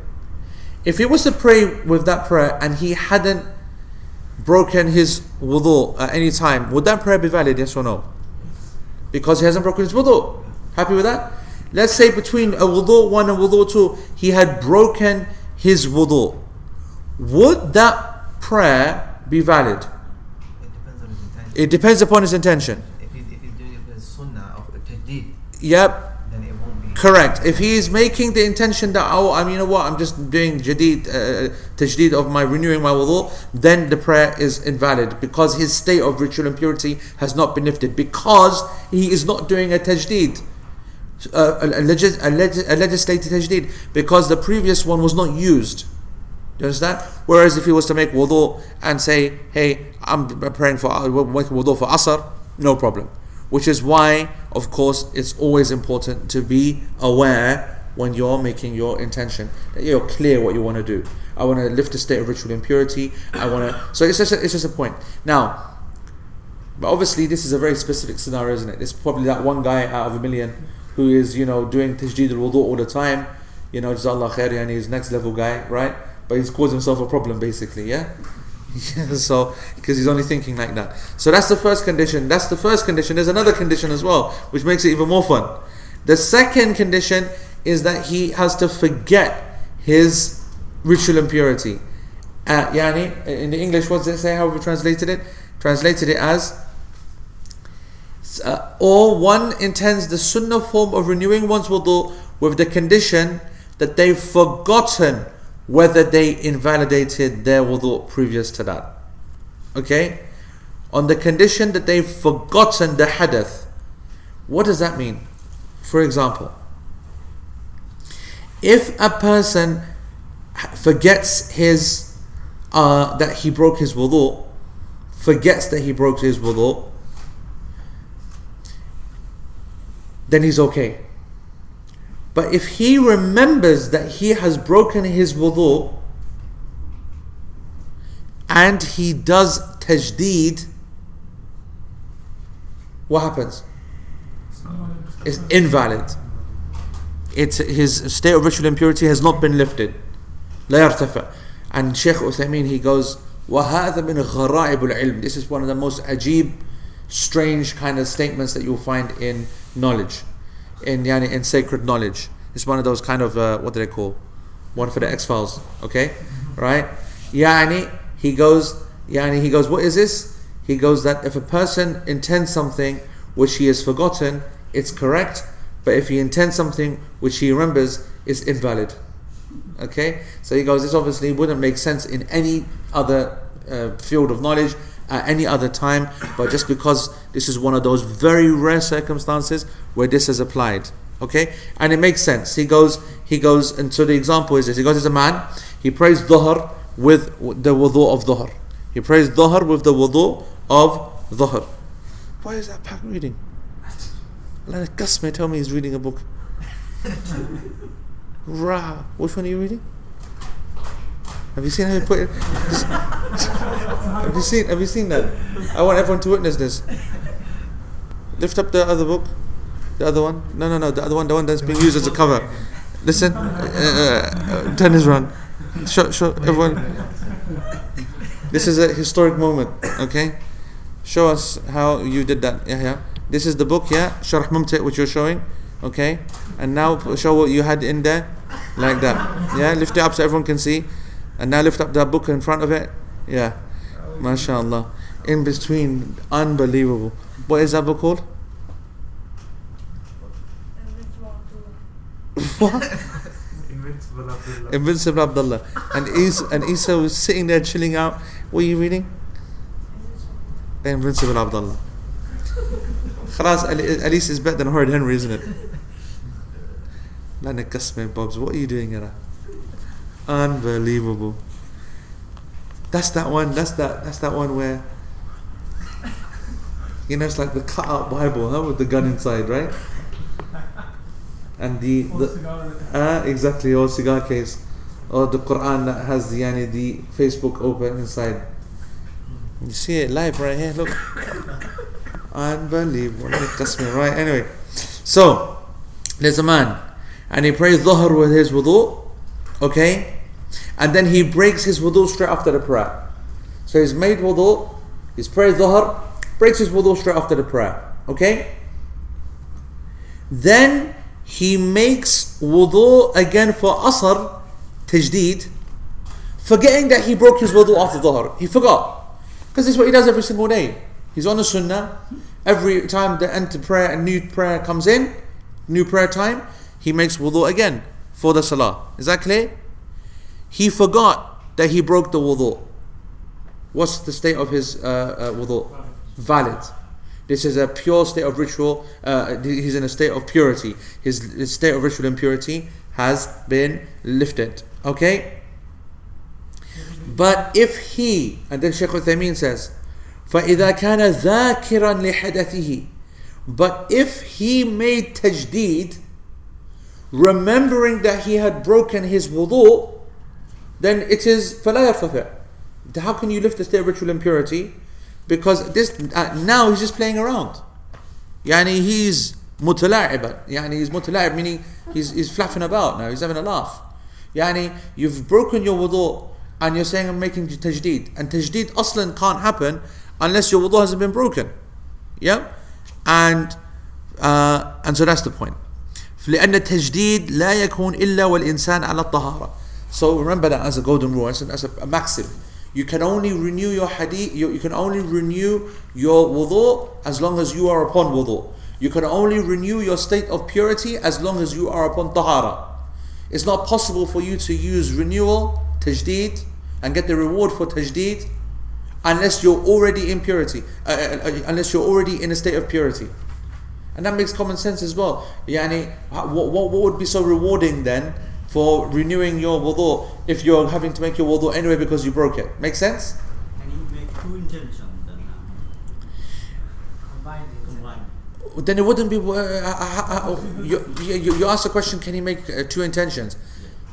If he was to pray with that prayer and he hadn't broken his wudu at any time, would that prayer be valid, yes or no? Because he hasn't broken his wudu. Happy with that? Let's say between a wudu 1 and wudu 2, he had broken his wudu. Would that prayer be valid? It depends on his intention. It depends upon his intention. If he's doing it with sunnah of the tajdid, Yep. then it won't be Correct. If he is making the intention that, I'm just doing tajdeed of my renewing my wudu, then the prayer is invalid because his state of ritual impurity has not been lifted, because he is not doing a tajdeed, a legislated tajdeed, because the previous one was not used. Do you understand? Whereas if he was to make wudu and say, hey, I'm praying for wudu for Asr, no problem. Which is why, of course, it's always important to be aware when you're making your intention, that you're clear what you want to do. I want to lift a state of ritual impurity. So it's just a point. Now, but obviously this is a very specific scenario, isn't it? It's probably that one guy out of a million who is, doing tajdeed al-wudu all the time. Jazakallah khair, and he's next level guy, right? But he's caused himself a problem, basically, yeah? So, because he's only thinking like that. So that's the first condition. There's another condition as well, which makes it even more fun. The second condition is that he has to forget his ritual impurity. In the English, what does it say? How have we translated it? Translated it as, or one intends the sunnah form of renewing one's wudu with the condition that they've forgotten whether they invalidated their wudu previous to that. Okay? On the condition that they've forgotten the hadath. What does that mean? For example, if a person forgets his that he broke his wudu, then he's okay. But if he remembers that he has broken his wudu and he does tajdeed, what happens? It's invalid. His state of ritual impurity has not been lifted. لا يرتفع. And Shaykh Uthaymeen, he goes, وَهَذَا مِنْ غَرَائِبُ الْعِلْمِ. This is one of the most ajib, strange kind of statements that you'll find in knowledge. In sacred knowledge. It's one of those kind of what do they call? One for the X-Files, okay? Right? He goes, what is this? He goes that if a person intends something which he has forgotten, it's correct, but if he intends something which he remembers, it's invalid. Okay? So he goes, this obviously wouldn't make sense in any other field of knowledge at any other time, but just because this is one of those very rare circumstances where this is applied. Okay, and it makes sense. He goes, and so the example is this. He goes, there's a man, he prays dhuhr with the wudu of dhuhr. He prays dhuhr with the wudu of dhuhr. Why is that pack reading? Like Gus may tell me he's reading a book. Rah. Which one are you reading? Have you seen how he put it? Have you seen that? I want everyone to witness this. Lift up the other book. The other one? No, the other one, the one that's being used as a cover. Listen, turn this around. Show everyone. This is a historic moment, okay? Show us how you did that. Yeah. This is the book, yeah? Sharh Mumti', which you're showing, okay? And now show what you had in there, like that. Yeah, lift it up so everyone can see. And now lift up that book in front of it. Yeah, mashallah. In between, unbelievable. What is that book called? What? Invincible Abdullah. And Isa was sitting there chilling out. What are you reading? Invincible Abdullah. Khalas, at least it's better than Horrid Henry, isn't it? Lana Kasme Bobs, what are you doing here? Unbelievable. That's that one where, you know, it's like the cut out Bible, with the gun inside, right? And exactly, or cigar case, or the Quran that has the Facebook open inside. You see it live right here, look. Unbelievable. Right, anyway. So, there's a man, and he prays dhuhr with his wudu, okay? And then he breaks his wudu straight after the prayer. So he's made wudu, he's prayed dhuhr, breaks his wudu straight after the prayer, okay? Then he makes wudu again for asr, tajdeed, forgetting that he broke his wudu after dhuhr. He forgot. Because this is what he does every single day. He's on the sunnah. Every time the end to prayer, a new prayer comes in, new prayer time, he makes wudu again for the salah. Is that clear? He forgot that he broke the wudu. What's the state of his wudu? Valid. This is a pure state of ritual. He's in a state of purity. His state of ritual impurity has been lifted. Okay? But if he, and then Shaykh Uthaymeen says, فَإِذَا كَانَ ذَاكِرًا لِحَدَثِهِ, but if he made tajdeed, remembering that he had broken his wudu, then it is فَلَا يَرْفَثِ. How can you lift the state of ritual impurity? Because this now he's just playing around. He's متلاعب. He's متلاعب, meaning he's flapping about now. He's having a laugh. You've broken your wudu and you're saying I'm making tajdeed. And tajdeed aslan can't happen unless your wudu hasn't been broken. Yeah? And so that's the point. لأن التجديد لا يكون إلا والإنسان على الطهارة. So remember that as a golden rule, as a maxim. You can only renew your hadith, you can only renew your wudu as long as you are upon wudu. You can only renew your state of purity as long as you are upon tahara. It's not possible for you to use renewal, tajdeed, and get the reward for tajdeed unless you're already in purity, unless you're already in a state of purity. And that makes common sense as well. What would be so rewarding then for renewing your wudu if you're having to make your wudu anyway because you broke it? Make sense? Can you make two intentions then? Combine. Then it wouldn't be. You asked the question, can he make two intentions? Yes.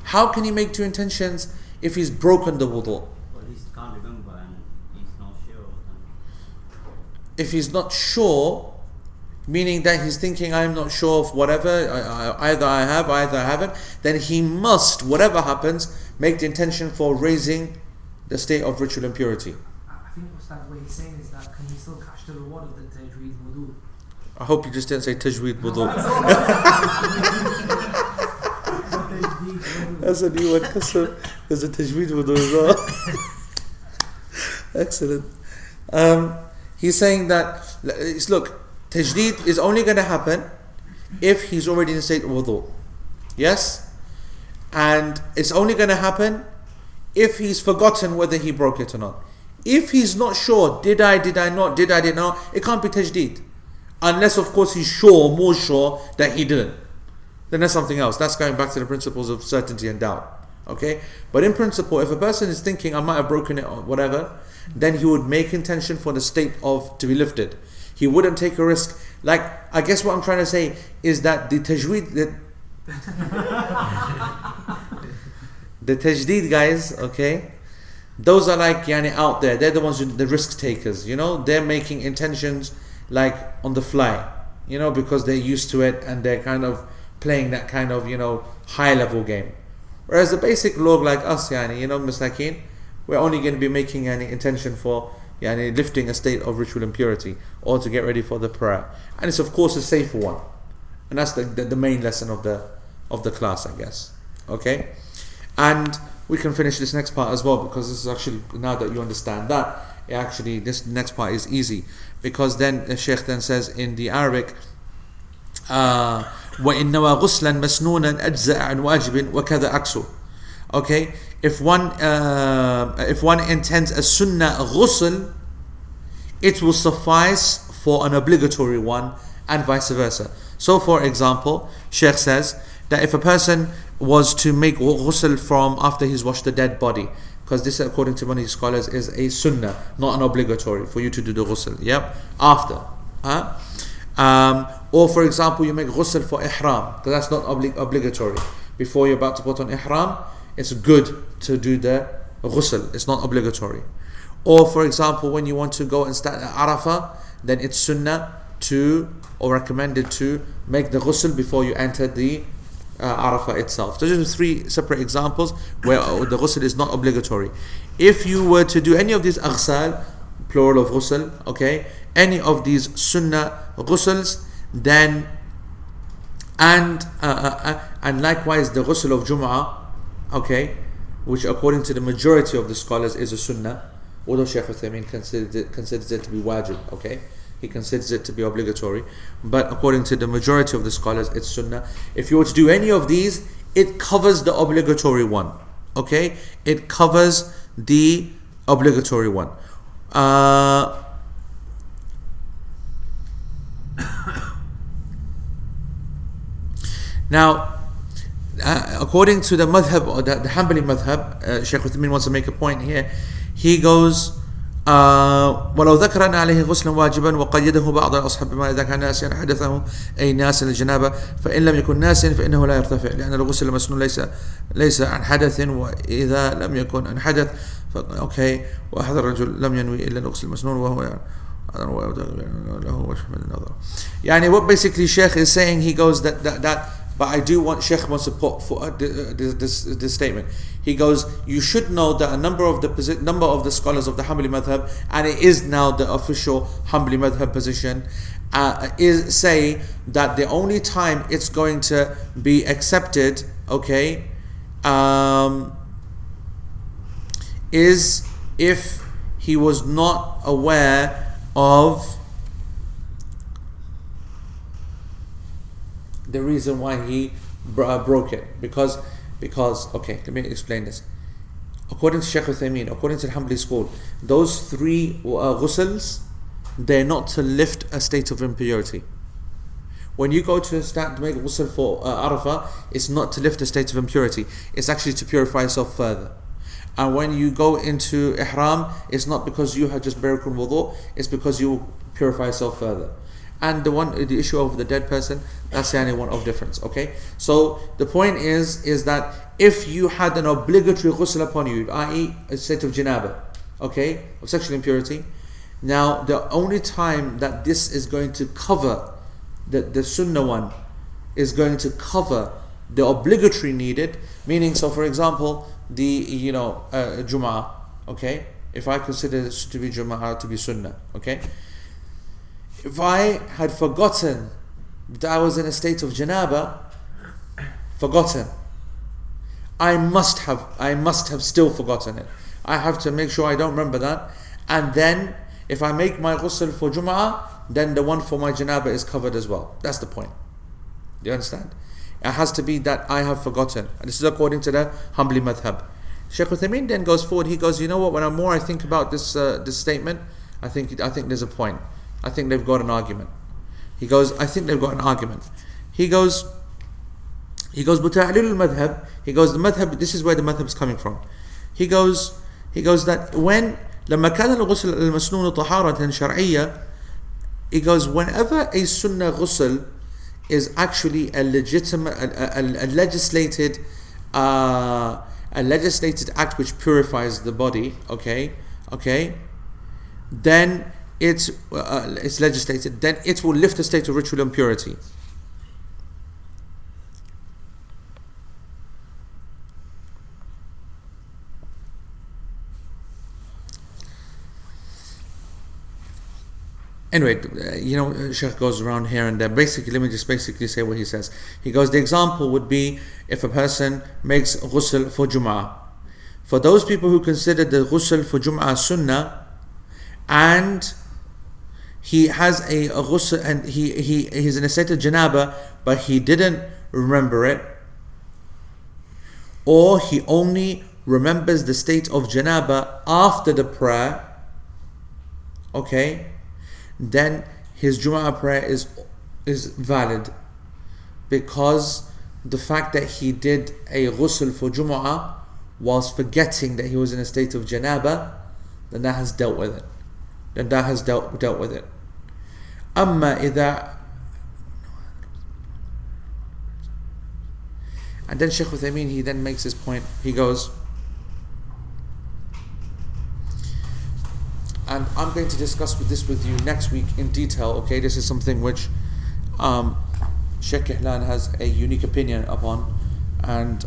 How can he make two intentions if he's broken the wudu? Well, he can't remember and he's not sure. If he's not sure, meaning that he's thinking, I'm not sure of whatever, either I have, either I haven't, then he must, whatever happens, make the intention for raising the state of ritual impurity. I think what he's saying is that can he still catch the reward of the tajweed wudu? I hope you just didn't say tajweed wudu. That's a new one. There's a tajweed wudu as well. Excellent. He's saying that, look, tajdeed is only going to happen if he's already in a state of wudu. Yes? And it's only going to happen if he's forgotten whether he broke it or not. If he's not sure, did I not, it can't be tajdeed. Unless, of course, he's sure, more sure that he didn't. then that's something else. That's going back to the principles of certainty and doubt. Okay? But in principle, if a person is thinking, I might have broken it or whatever, then he would make intention for the state of to be lifted. He wouldn't take a risk. Like, I guess what I'm trying to say is that the tajweed, the tajdeed guys, okay, those are like out there. They're the ones the risk takers, they're making intentions like on the fly, because they're used to it and they're kind of playing that kind of high level game. Whereas the basic log like us, Masakin, we're only going to be making any intention for lifting a state of ritual impurity or to get ready for the prayer, and it's of course a safer one, and that's the main lesson of the class, I guess. Okay, and we can finish this next part as well, because this is actually, now that you understand that, actually this next part is easy, because then the Shaykh then says in the Arabic, وَإِنَّ غُسْلًا مَسْنُونًا أَجْزَأَ عَنْ وَاجِبٍ وَكَذَا عَكْسُ. Okay, if one intends a sunnah ghusl, it will suffice for an obligatory one, and vice versa. So for example, Shaykh says that if a person was to make ghusl from after he's washed the dead body, because this, according to many scholars, is a sunnah, not an obligatory for you to do the ghusl. Yep, after. Or for example, you make ghusl for ihram, because that's not obligatory. Before you're about to put on ihram, it's good to do the ghusl. It's not obligatory. Or for example, when you want to go and start at Arafah, then it's sunnah or recommended to make the ghusl before you enter the Arafah itself. Those are 3 separate examples where the ghusl is not obligatory. If you were to do any of these aghsal, plural of ghusl, okay, any of these sunnah ghusls, then and likewise the ghusl of Jum'ah, okay, which according to the majority of the scholars is a sunnah, although Shaykh Uthaymeen considers it to be wajib, okay, he considers it to be obligatory, but according to the majority of the scholars it's sunnah. If you were to do any of these, it covers the obligatory one, okay, it covers the obligatory one. Now, according to the madhab, or the Hanbali madhab, Shaykh Uthaymeen wants to make a point here. He goes, ولو ذكر أن عليه غسلا واجبا وقيده بعض الأصحاب بما إذا كان ناسيا حدثه أي ناسيا الجنابة فإن لم يكن ناسيا فإنه لا يرتفع لأن الغسل المسنون ليس عن حدث وإذا لم يكن عن حدث أوكي وأحد الرجل لم ينوي إلا الغسل المسنون وهو يعني what basically Sheikh is saying, he goes that but I do want, Sheikh wants to put for this statement. He goes, you should know that a number of the scholars of the Hanbali madhab, and it is now the official Hanbali madhab position, is say that the only time it's going to be accepted, okay, is if he was not aware of the reason why he broke it, because okay, let me explain this. According to Shaykh Uthaymeen, according to the Hanbali school, those 3 ghusls, they're not to lift a state of impurity. When you go to start to make ghusl for Arafah, it's not to lift a state of impurity, it's actually to purify yourself further. And when you go into ihram, it's not because you have just barakun wudu, it's because you purify yourself further. And the issue of the dead person, that's the only one of difference. Okay, so the point is that if you had an obligatory ghusl upon you, i.e. a state of janaba, okay, of sexual impurity, now the only time that this is going to cover the sunnah one is going to cover the obligatory needed, meaning, so for example, the Jum'ah, okay, if I consider this to be Jum'ah, to be sunnah, okay, if I had forgotten that I was in a state of janaba, I must have still forgotten it. I have to make sure I don't remember that, and then if I make my ghusl for Jum'ah, then the one for my janaba is covered as well. That's the point. Do you understand? It has to be that I have forgotten, and this is according to the Hanbali madhab. Shaykh Uthaymeen then goes forward. He goes, you know what? When I think about this statement, I think there's a point. I think they've got an argument. He goes, I think they've got an argument. He goes, He goes, بتعليل المذهب. He goes, the madhab, this is where the madhab is coming from. He goes that when لما كان الغسل المسنون طهارة شرعية, he goes, whenever a sunnah ghusl is actually a legitimate, a legislated act which purifies the body, okay, then it's legislated, then it will lift the state of ritual impurity. Anyway, Sheikh goes around here and there. Basically, let me just say what he says. He goes, the example would be if a person makes ghusl for Jum'ah. For those people who consider the ghusl for Jum'ah sunnah, and he has a ghusl and he's in a state of janaba, but he didn't remember it, or he only remembers the state of janaba after the prayer, okay, then his Jum'ah prayer is valid, because the fact that he did a ghusl for Jum'ah whilst forgetting that he was in a state of janaba, then that has dealt with it. Amma idha, and then Shaykh Uthaymeen, he then makes his point. He goes, and I'm going to discuss this with you next week in detail, okay? This is something which Sheikh Ihlan has a unique opinion upon, and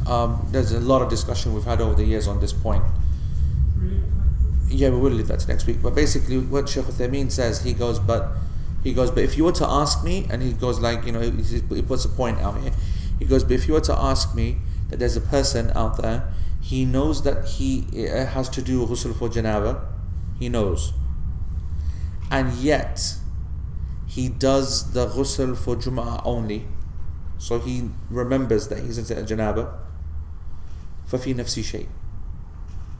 there's a lot of discussion we've had over the years on this point. Yeah, we will leave that to next week. But basically what Shaykh Uthaymeen says, he goes, but if you were to ask me, and he goes like, he puts a point out here. He goes, but if you were to ask me that there's a person out there, he knows that he has to do ghusl for janaba, he knows, and yet he does the ghusl for Jum'ah only, so he remembers that he's in janaba. فَفِي نَفْسِ شَيْءٍ.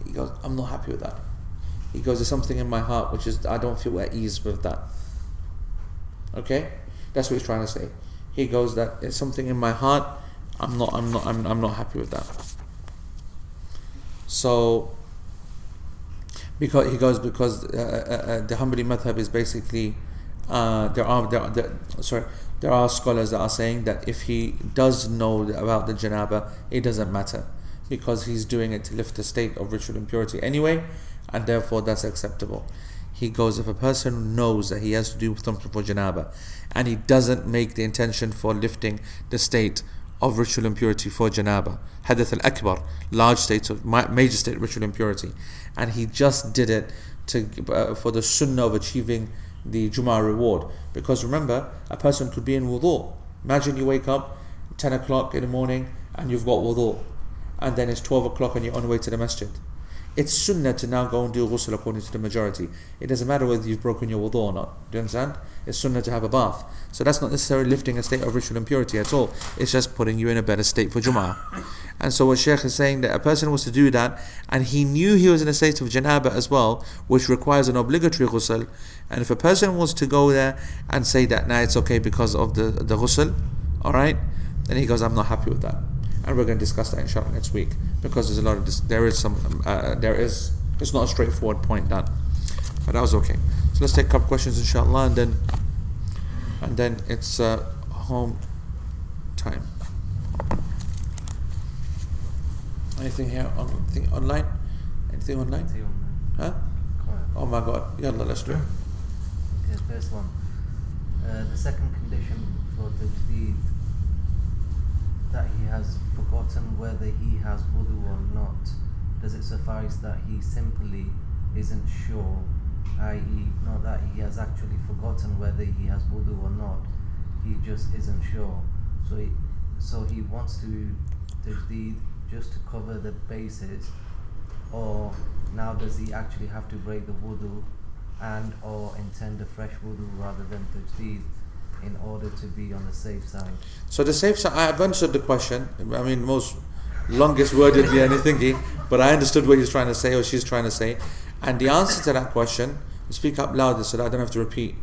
He goes, I'm not happy with that. He goes, there's something in my heart which is, I don't feel at ease with that. Okay, that's what he's trying to say. He goes, that it's something in my heart, I'm not happy with that. So because the Hanbali madhab is basically there are scholars that are saying that if he does know about the janaba, it doesn't matter, because he's doing it to lift the state of ritual impurity anyway, and therefore that's acceptable. He goes, if a person knows that he has to do something for janaba and he doesn't make the intention for lifting the state of ritual impurity for janaba, hadath al-akbar, large state of major state of ritual impurity, and he just did it for the sunnah of achieving the Jum'ah reward. Because remember, a person could be in wudu. Imagine you wake up 10 o'clock in the morning and you've got wudu, and then it's 12 o'clock and you're on the way to the masjid. It's sunnah to now go and do ghusl according to the majority. It doesn't matter whether you've broken your wudu or not. Do you understand? It's sunnah to have a bath. So that's not necessarily lifting a state of ritual impurity at all. It's just putting you in a better state for Jum'ah. And so what Shaykh is saying, that a person was to do that, and he knew he was in a state of janaba as well, which requires an obligatory ghusl. And if a person was to go there and say that, nah, it's okay because of the ghusl, alright, then he goes, I'm not happy with that. And we're going to discuss that inshallah next week, because there's a lot of it's not a straightforward point done, but that was okay. So let's take a couple questions inshallah, and then it's home time. Anything here online? Anything online? Huh? Oh my God, yalla, let's do it. Okay, first one. The second condition for tajdeed, that he has forgotten whether he has wudu or not. Does it suffice that he simply isn't sure, i.e. not that he has actually forgotten whether he has wudu or not, he just isn't sure, so he wants to tajdeed just to cover the bases, or now does he actually have to break the wudu and or intend a fresh wudu rather than tajdeed in order to be on the safe side? So the safe side, I've understood the question. I mean, most longest wordedly anything, but I understood what he's trying to say or she's trying to say. And the answer to that question, speak up louder so that I don't have to repeat.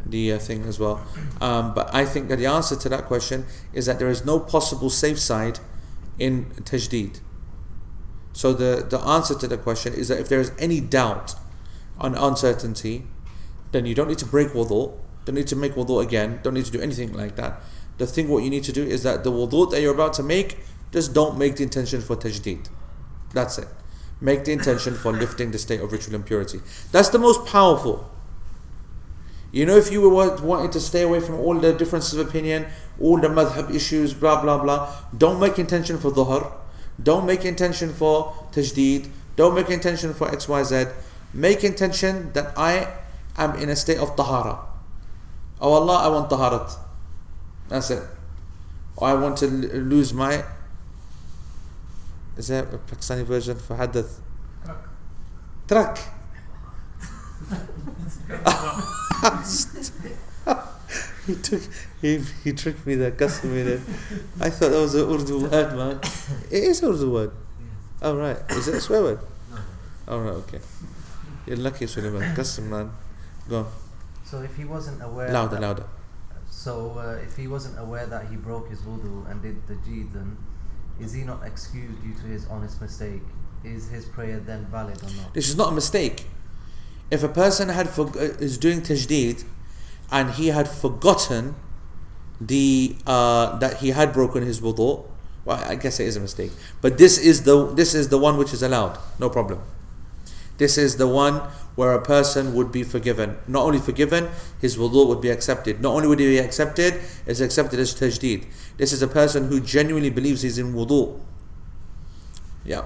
the thing as well. But I think that the answer to that question is that there is no possible safe side in tajdeed. So the answer to the question is that if there is any doubt on uncertainty, then you don't need to break wudu, don't need to make wudu again, don't need to do anything like that. The thing what you need to do is that the wudu that you're about to make, just don't make the intention for tajdeed. That's it. Make the intention for lifting the state of ritual impurity. That's the most powerful. You know, if you were wanting to stay away from all the differences of opinion, all the madhab issues, blah blah blah, don't make intention for dhuhr, don't make intention for tajdeed, don't make intention for XYZ. Make intention that I am in a state of tahara. Oh Allah, I want taharat. That's it. Or I want to lose my... Is there a Pakistani version for hadith? Trak. he tricked me there, cussed me there. I thought that was an Urdu word, man. It is an Urdu word. Oh right. Is it a swear word? No. Oh right, okay. You're lucky, Suleiman. Custom, man. Go on. So if he wasn't aware... Louder. So if he wasn't aware that he broke his wudu and did the tajdeed, then is he not excused due to his honest mistake? Is his prayer then valid or not? This is not a mistake. If a person is doing tajdeed and he had forgotten that he had broken his wudu, well, I guess it is a mistake. But this is the one which is allowed. No problem. This is the one where a person would be forgiven. Not only forgiven, his wudu would be accepted. Not only would he be accepted, it's accepted as tajdeed. This is a person who genuinely believes he's in wudu. Yeah.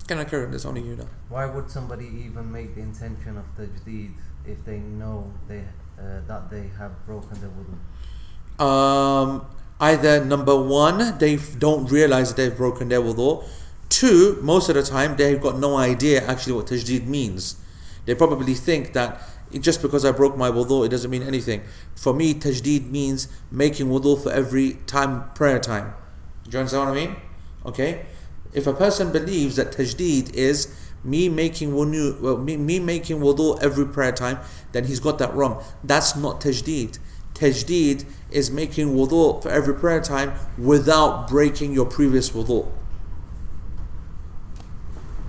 Can I carry on? There's only you now. Why would somebody even make the intention of tajdeed if they know that they have broken their wudu? Either number one, they don't realize that they've broken their wudu. Two, most of the time they've got no idea actually what tajdeed means. They probably think that just because I broke my wudu, it doesn't mean anything. For me, tajdeed means making wudu for every time, prayer time. Do you understand what I mean? Okay. If a person believes that tajdeed is me making wudu every prayer time, then he's got that wrong. That's not tajdeed. Tajdeed is making wudu for every prayer time without breaking your previous wudu.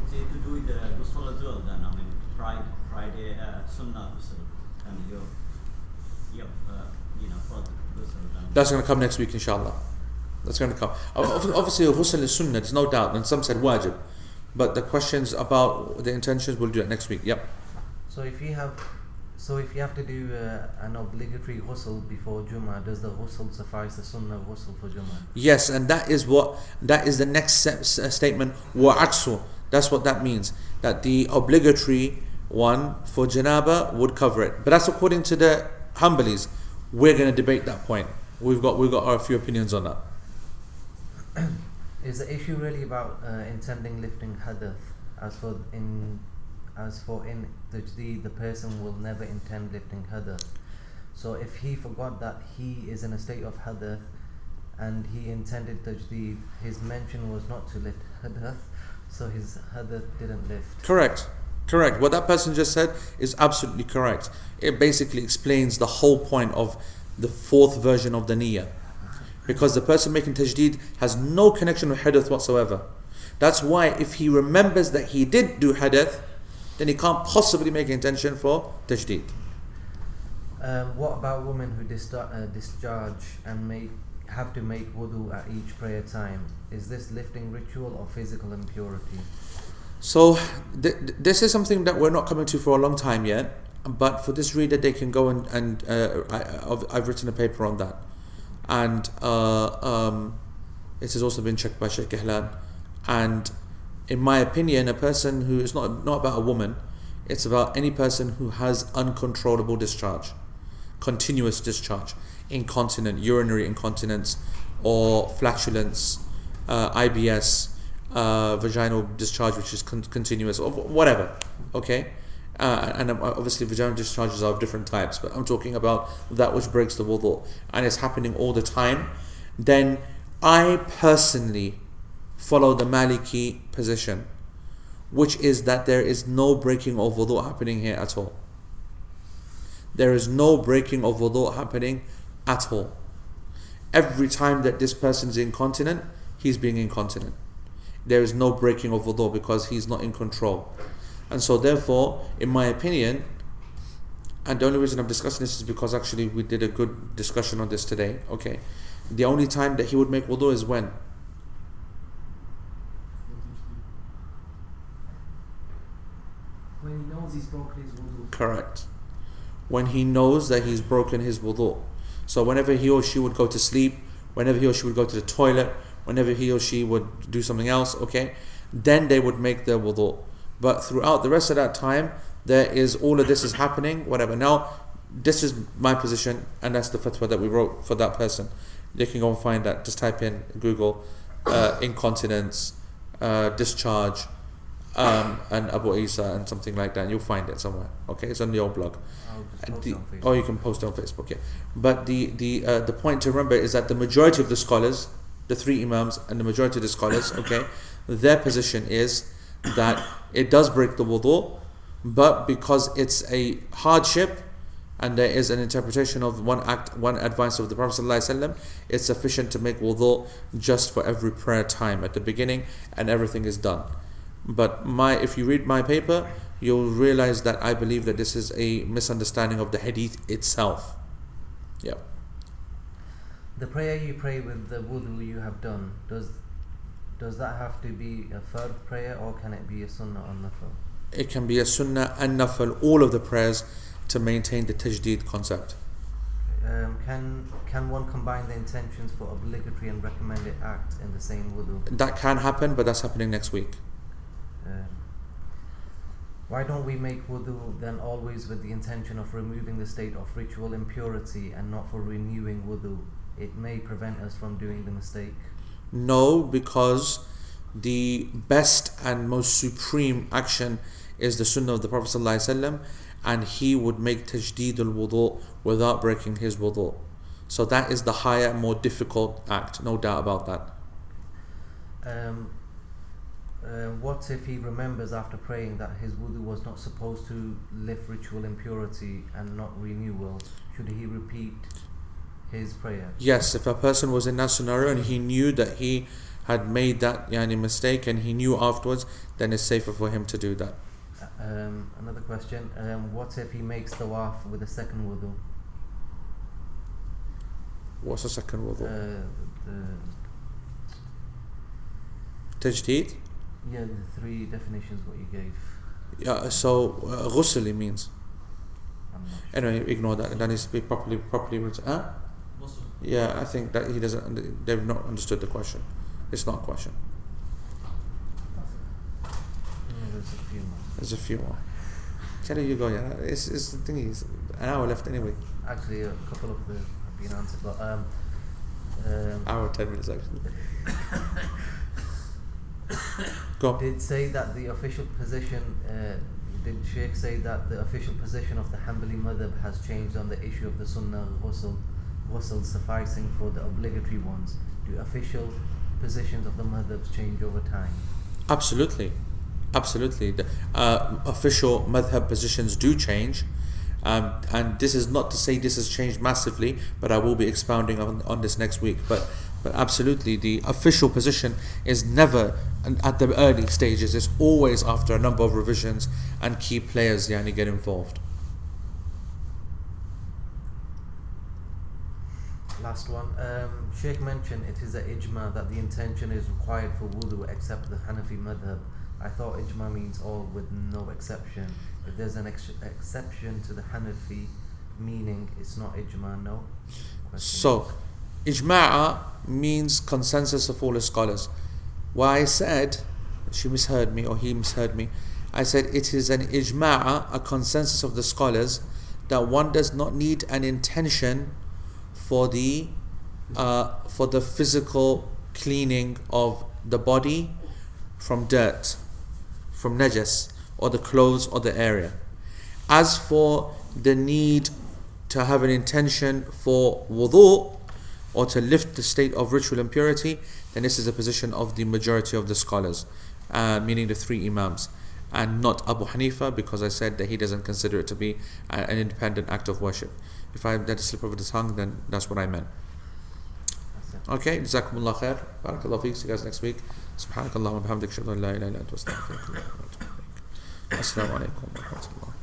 To do with the ghusl as well, then I mean Friday sunnah ghusl and for the ghusl. That's going to come next week, inshallah. That's going to come. Obviously, ghusl is sunnah, there's no doubt, and some said wajib. But the questions about the intentions, we'll do it next week. Yep. So if you have to do an obligatory ghusl before Jummah, does the ghusl suffice, the sunnah ghusl for Jummah? Yes, and that is the next statement. Wa'aksu. That's what that means. That the obligatory one for janaba would cover it. But that's according to the Hanbalis. We're going to debate that point. We've got a few opinions on that. Is the issue really about intending lifting hadith? As for in tajdeed, the person will never intend lifting hadith. So if he forgot that he is in a state of hadith and he intended tajdeed, his mention was not to lift hadith, so his hadith didn't lift. Correct. What that person just said is absolutely correct. It basically explains the whole point of the fourth version of the niyyah. Because the person making tajdeed has no connection with hadith whatsoever. That's why if he remembers that he did do hadith, then he can't possibly make an intention for tajdeed. What about women who discharge and have to make wudu at each prayer time? Is this lifting ritual or physical impurity? So this is something that we're not coming to for a long time yet. But for this reader, they can go and I've written a paper on that. And it has also been checked by Sheikh Ihlan. And in my opinion, a person who is not about a woman, it's about any person who has uncontrollable discharge, continuous discharge, incontinent, urinary incontinence, or flatulence, IBS, vaginal discharge which is continuous, or whatever. Okay. And obviously vaginal discharges are of different types, but I'm talking about that which breaks the wudu and it's happening all the time. Then I personally follow the Maliki position, which is that there is no breaking of wudu happening here at all. There is no breaking of wudu happening at all. Every time that this person is incontinent, he's being incontinent. There is no breaking of wudu because he's not in control. And so therefore, in my opinion, and the only reason I'm discussing this is because actually we did a good discussion on this today, okay? The only time that he would make wudu is when? When he knows he's broken his wudu. Correct. When he knows that he's broken his wudu. So whenever he or she would go to sleep, whenever he or she would go to the toilet, whenever he or she would do something else, okay, then they would make their wudu. But throughout the rest of that time, there is all of this is happening, whatever. Now, this is my position, and that's the fatwa that we wrote for that person. You can go and find that. Just type in Google incontinence, discharge, and Abu Isa and something like that. You'll find it somewhere. Okay, it's on the old blog. Or you can post it on Facebook. Yeah. But the point to remember is that the majority of the scholars, the three imams and the majority of the scholars, okay, their position is that it does break the wudu, but because it's a hardship and there is an interpretation of one advice of the Prophet ﷺ, it's sufficient to make wudu just for every prayer time at the beginning, and everything is done. But if you read my paper, you'll realize that I believe that this is a misunderstanding of the hadith itself. Yeah. The prayer you pray with the wudu you have done, does that have to be a fard prayer, or can it be a sunnah or nafil? It can be a sunnah and nafil, all of the prayers, to maintain the tajdeed concept. Can one combine the intentions for obligatory and recommended act in the same wudu? That can happen, but that's happening next week. Why don't we make wudu then always with the intention of removing the state of ritual impurity and not for renewing wudu? It may prevent us from doing the mistake. No, because the best and most supreme action is the sunnah of the Prophet ﷺ, and he would make tajdeed al-wudu without breaking his wudu. So that is the higher, more difficult act, no doubt about that. What if he remembers after praying that his wudu was not supposed to lift ritual impurity and not renewal? Should he repeat his prayer? Yes, if a person was in that scenario and he knew that he had made that mistake and he knew afterwards, then it's safer for him to do that. Another question, what if he makes tawaf with a second wudu? What's the second wudu? Tajdeed? Yeah, the three definitions what you gave. Yeah, so ghusl means. I'm not sure. Anyway, ignore that. That needs to be properly written. Huh? Yeah, I think that he doesn't. They've not understood the question. It's not a question. Yeah, there's a few more. There's a few more. Tell you go. Yeah, it's the thing is an hour left anyway. Actually, a couple of them have been answered, but Hour 10 minutes actually. Go. Did say that the official position? Did Sheikh say that the official position of the Hanbali madhab has changed on the issue of the sunnah ghusl sufficing for the obligatory ones? Do official positions of the madhabs change over time? Absolutely. The official madhab positions do change, and this is not to say this has changed massively, but I will be expounding on this next week. But absolutely, the official position is never at the early stages. It's always after a number of revisions and key players get involved. Last one. Sheikh mentioned it is a ijma that the intention is required for wudu except the Hanafi madhab. I thought ijma means all with no exception. If there's an exception to the Hanafi meaning, it's not ijma, no? So, ijma'a means consensus of all the scholars. What I said, she misheard me or he misheard me. I said it is an ijma'a, a consensus of the scholars, that one does not need an intention for the physical cleaning of the body from dirt, from najas, or the clothes or the area. As for the need to have an intention for wudu or to lift the state of ritual impurity, then this is a position of the majority of the scholars, meaning the three imams. and not Abu Hanifa, because I said that he doesn't consider it to be an independent act of worship. If I let it slip over the tongue, then that's what I meant. Okay, Jazakumullah khair. Barakallahu feek. See you guys next week. Subhanakallah wa bihamdik. Ashhadu an la ilaha illa anta astaghfiruka wa atubu ilaik. Assalamu alaikum wa rahmatullah.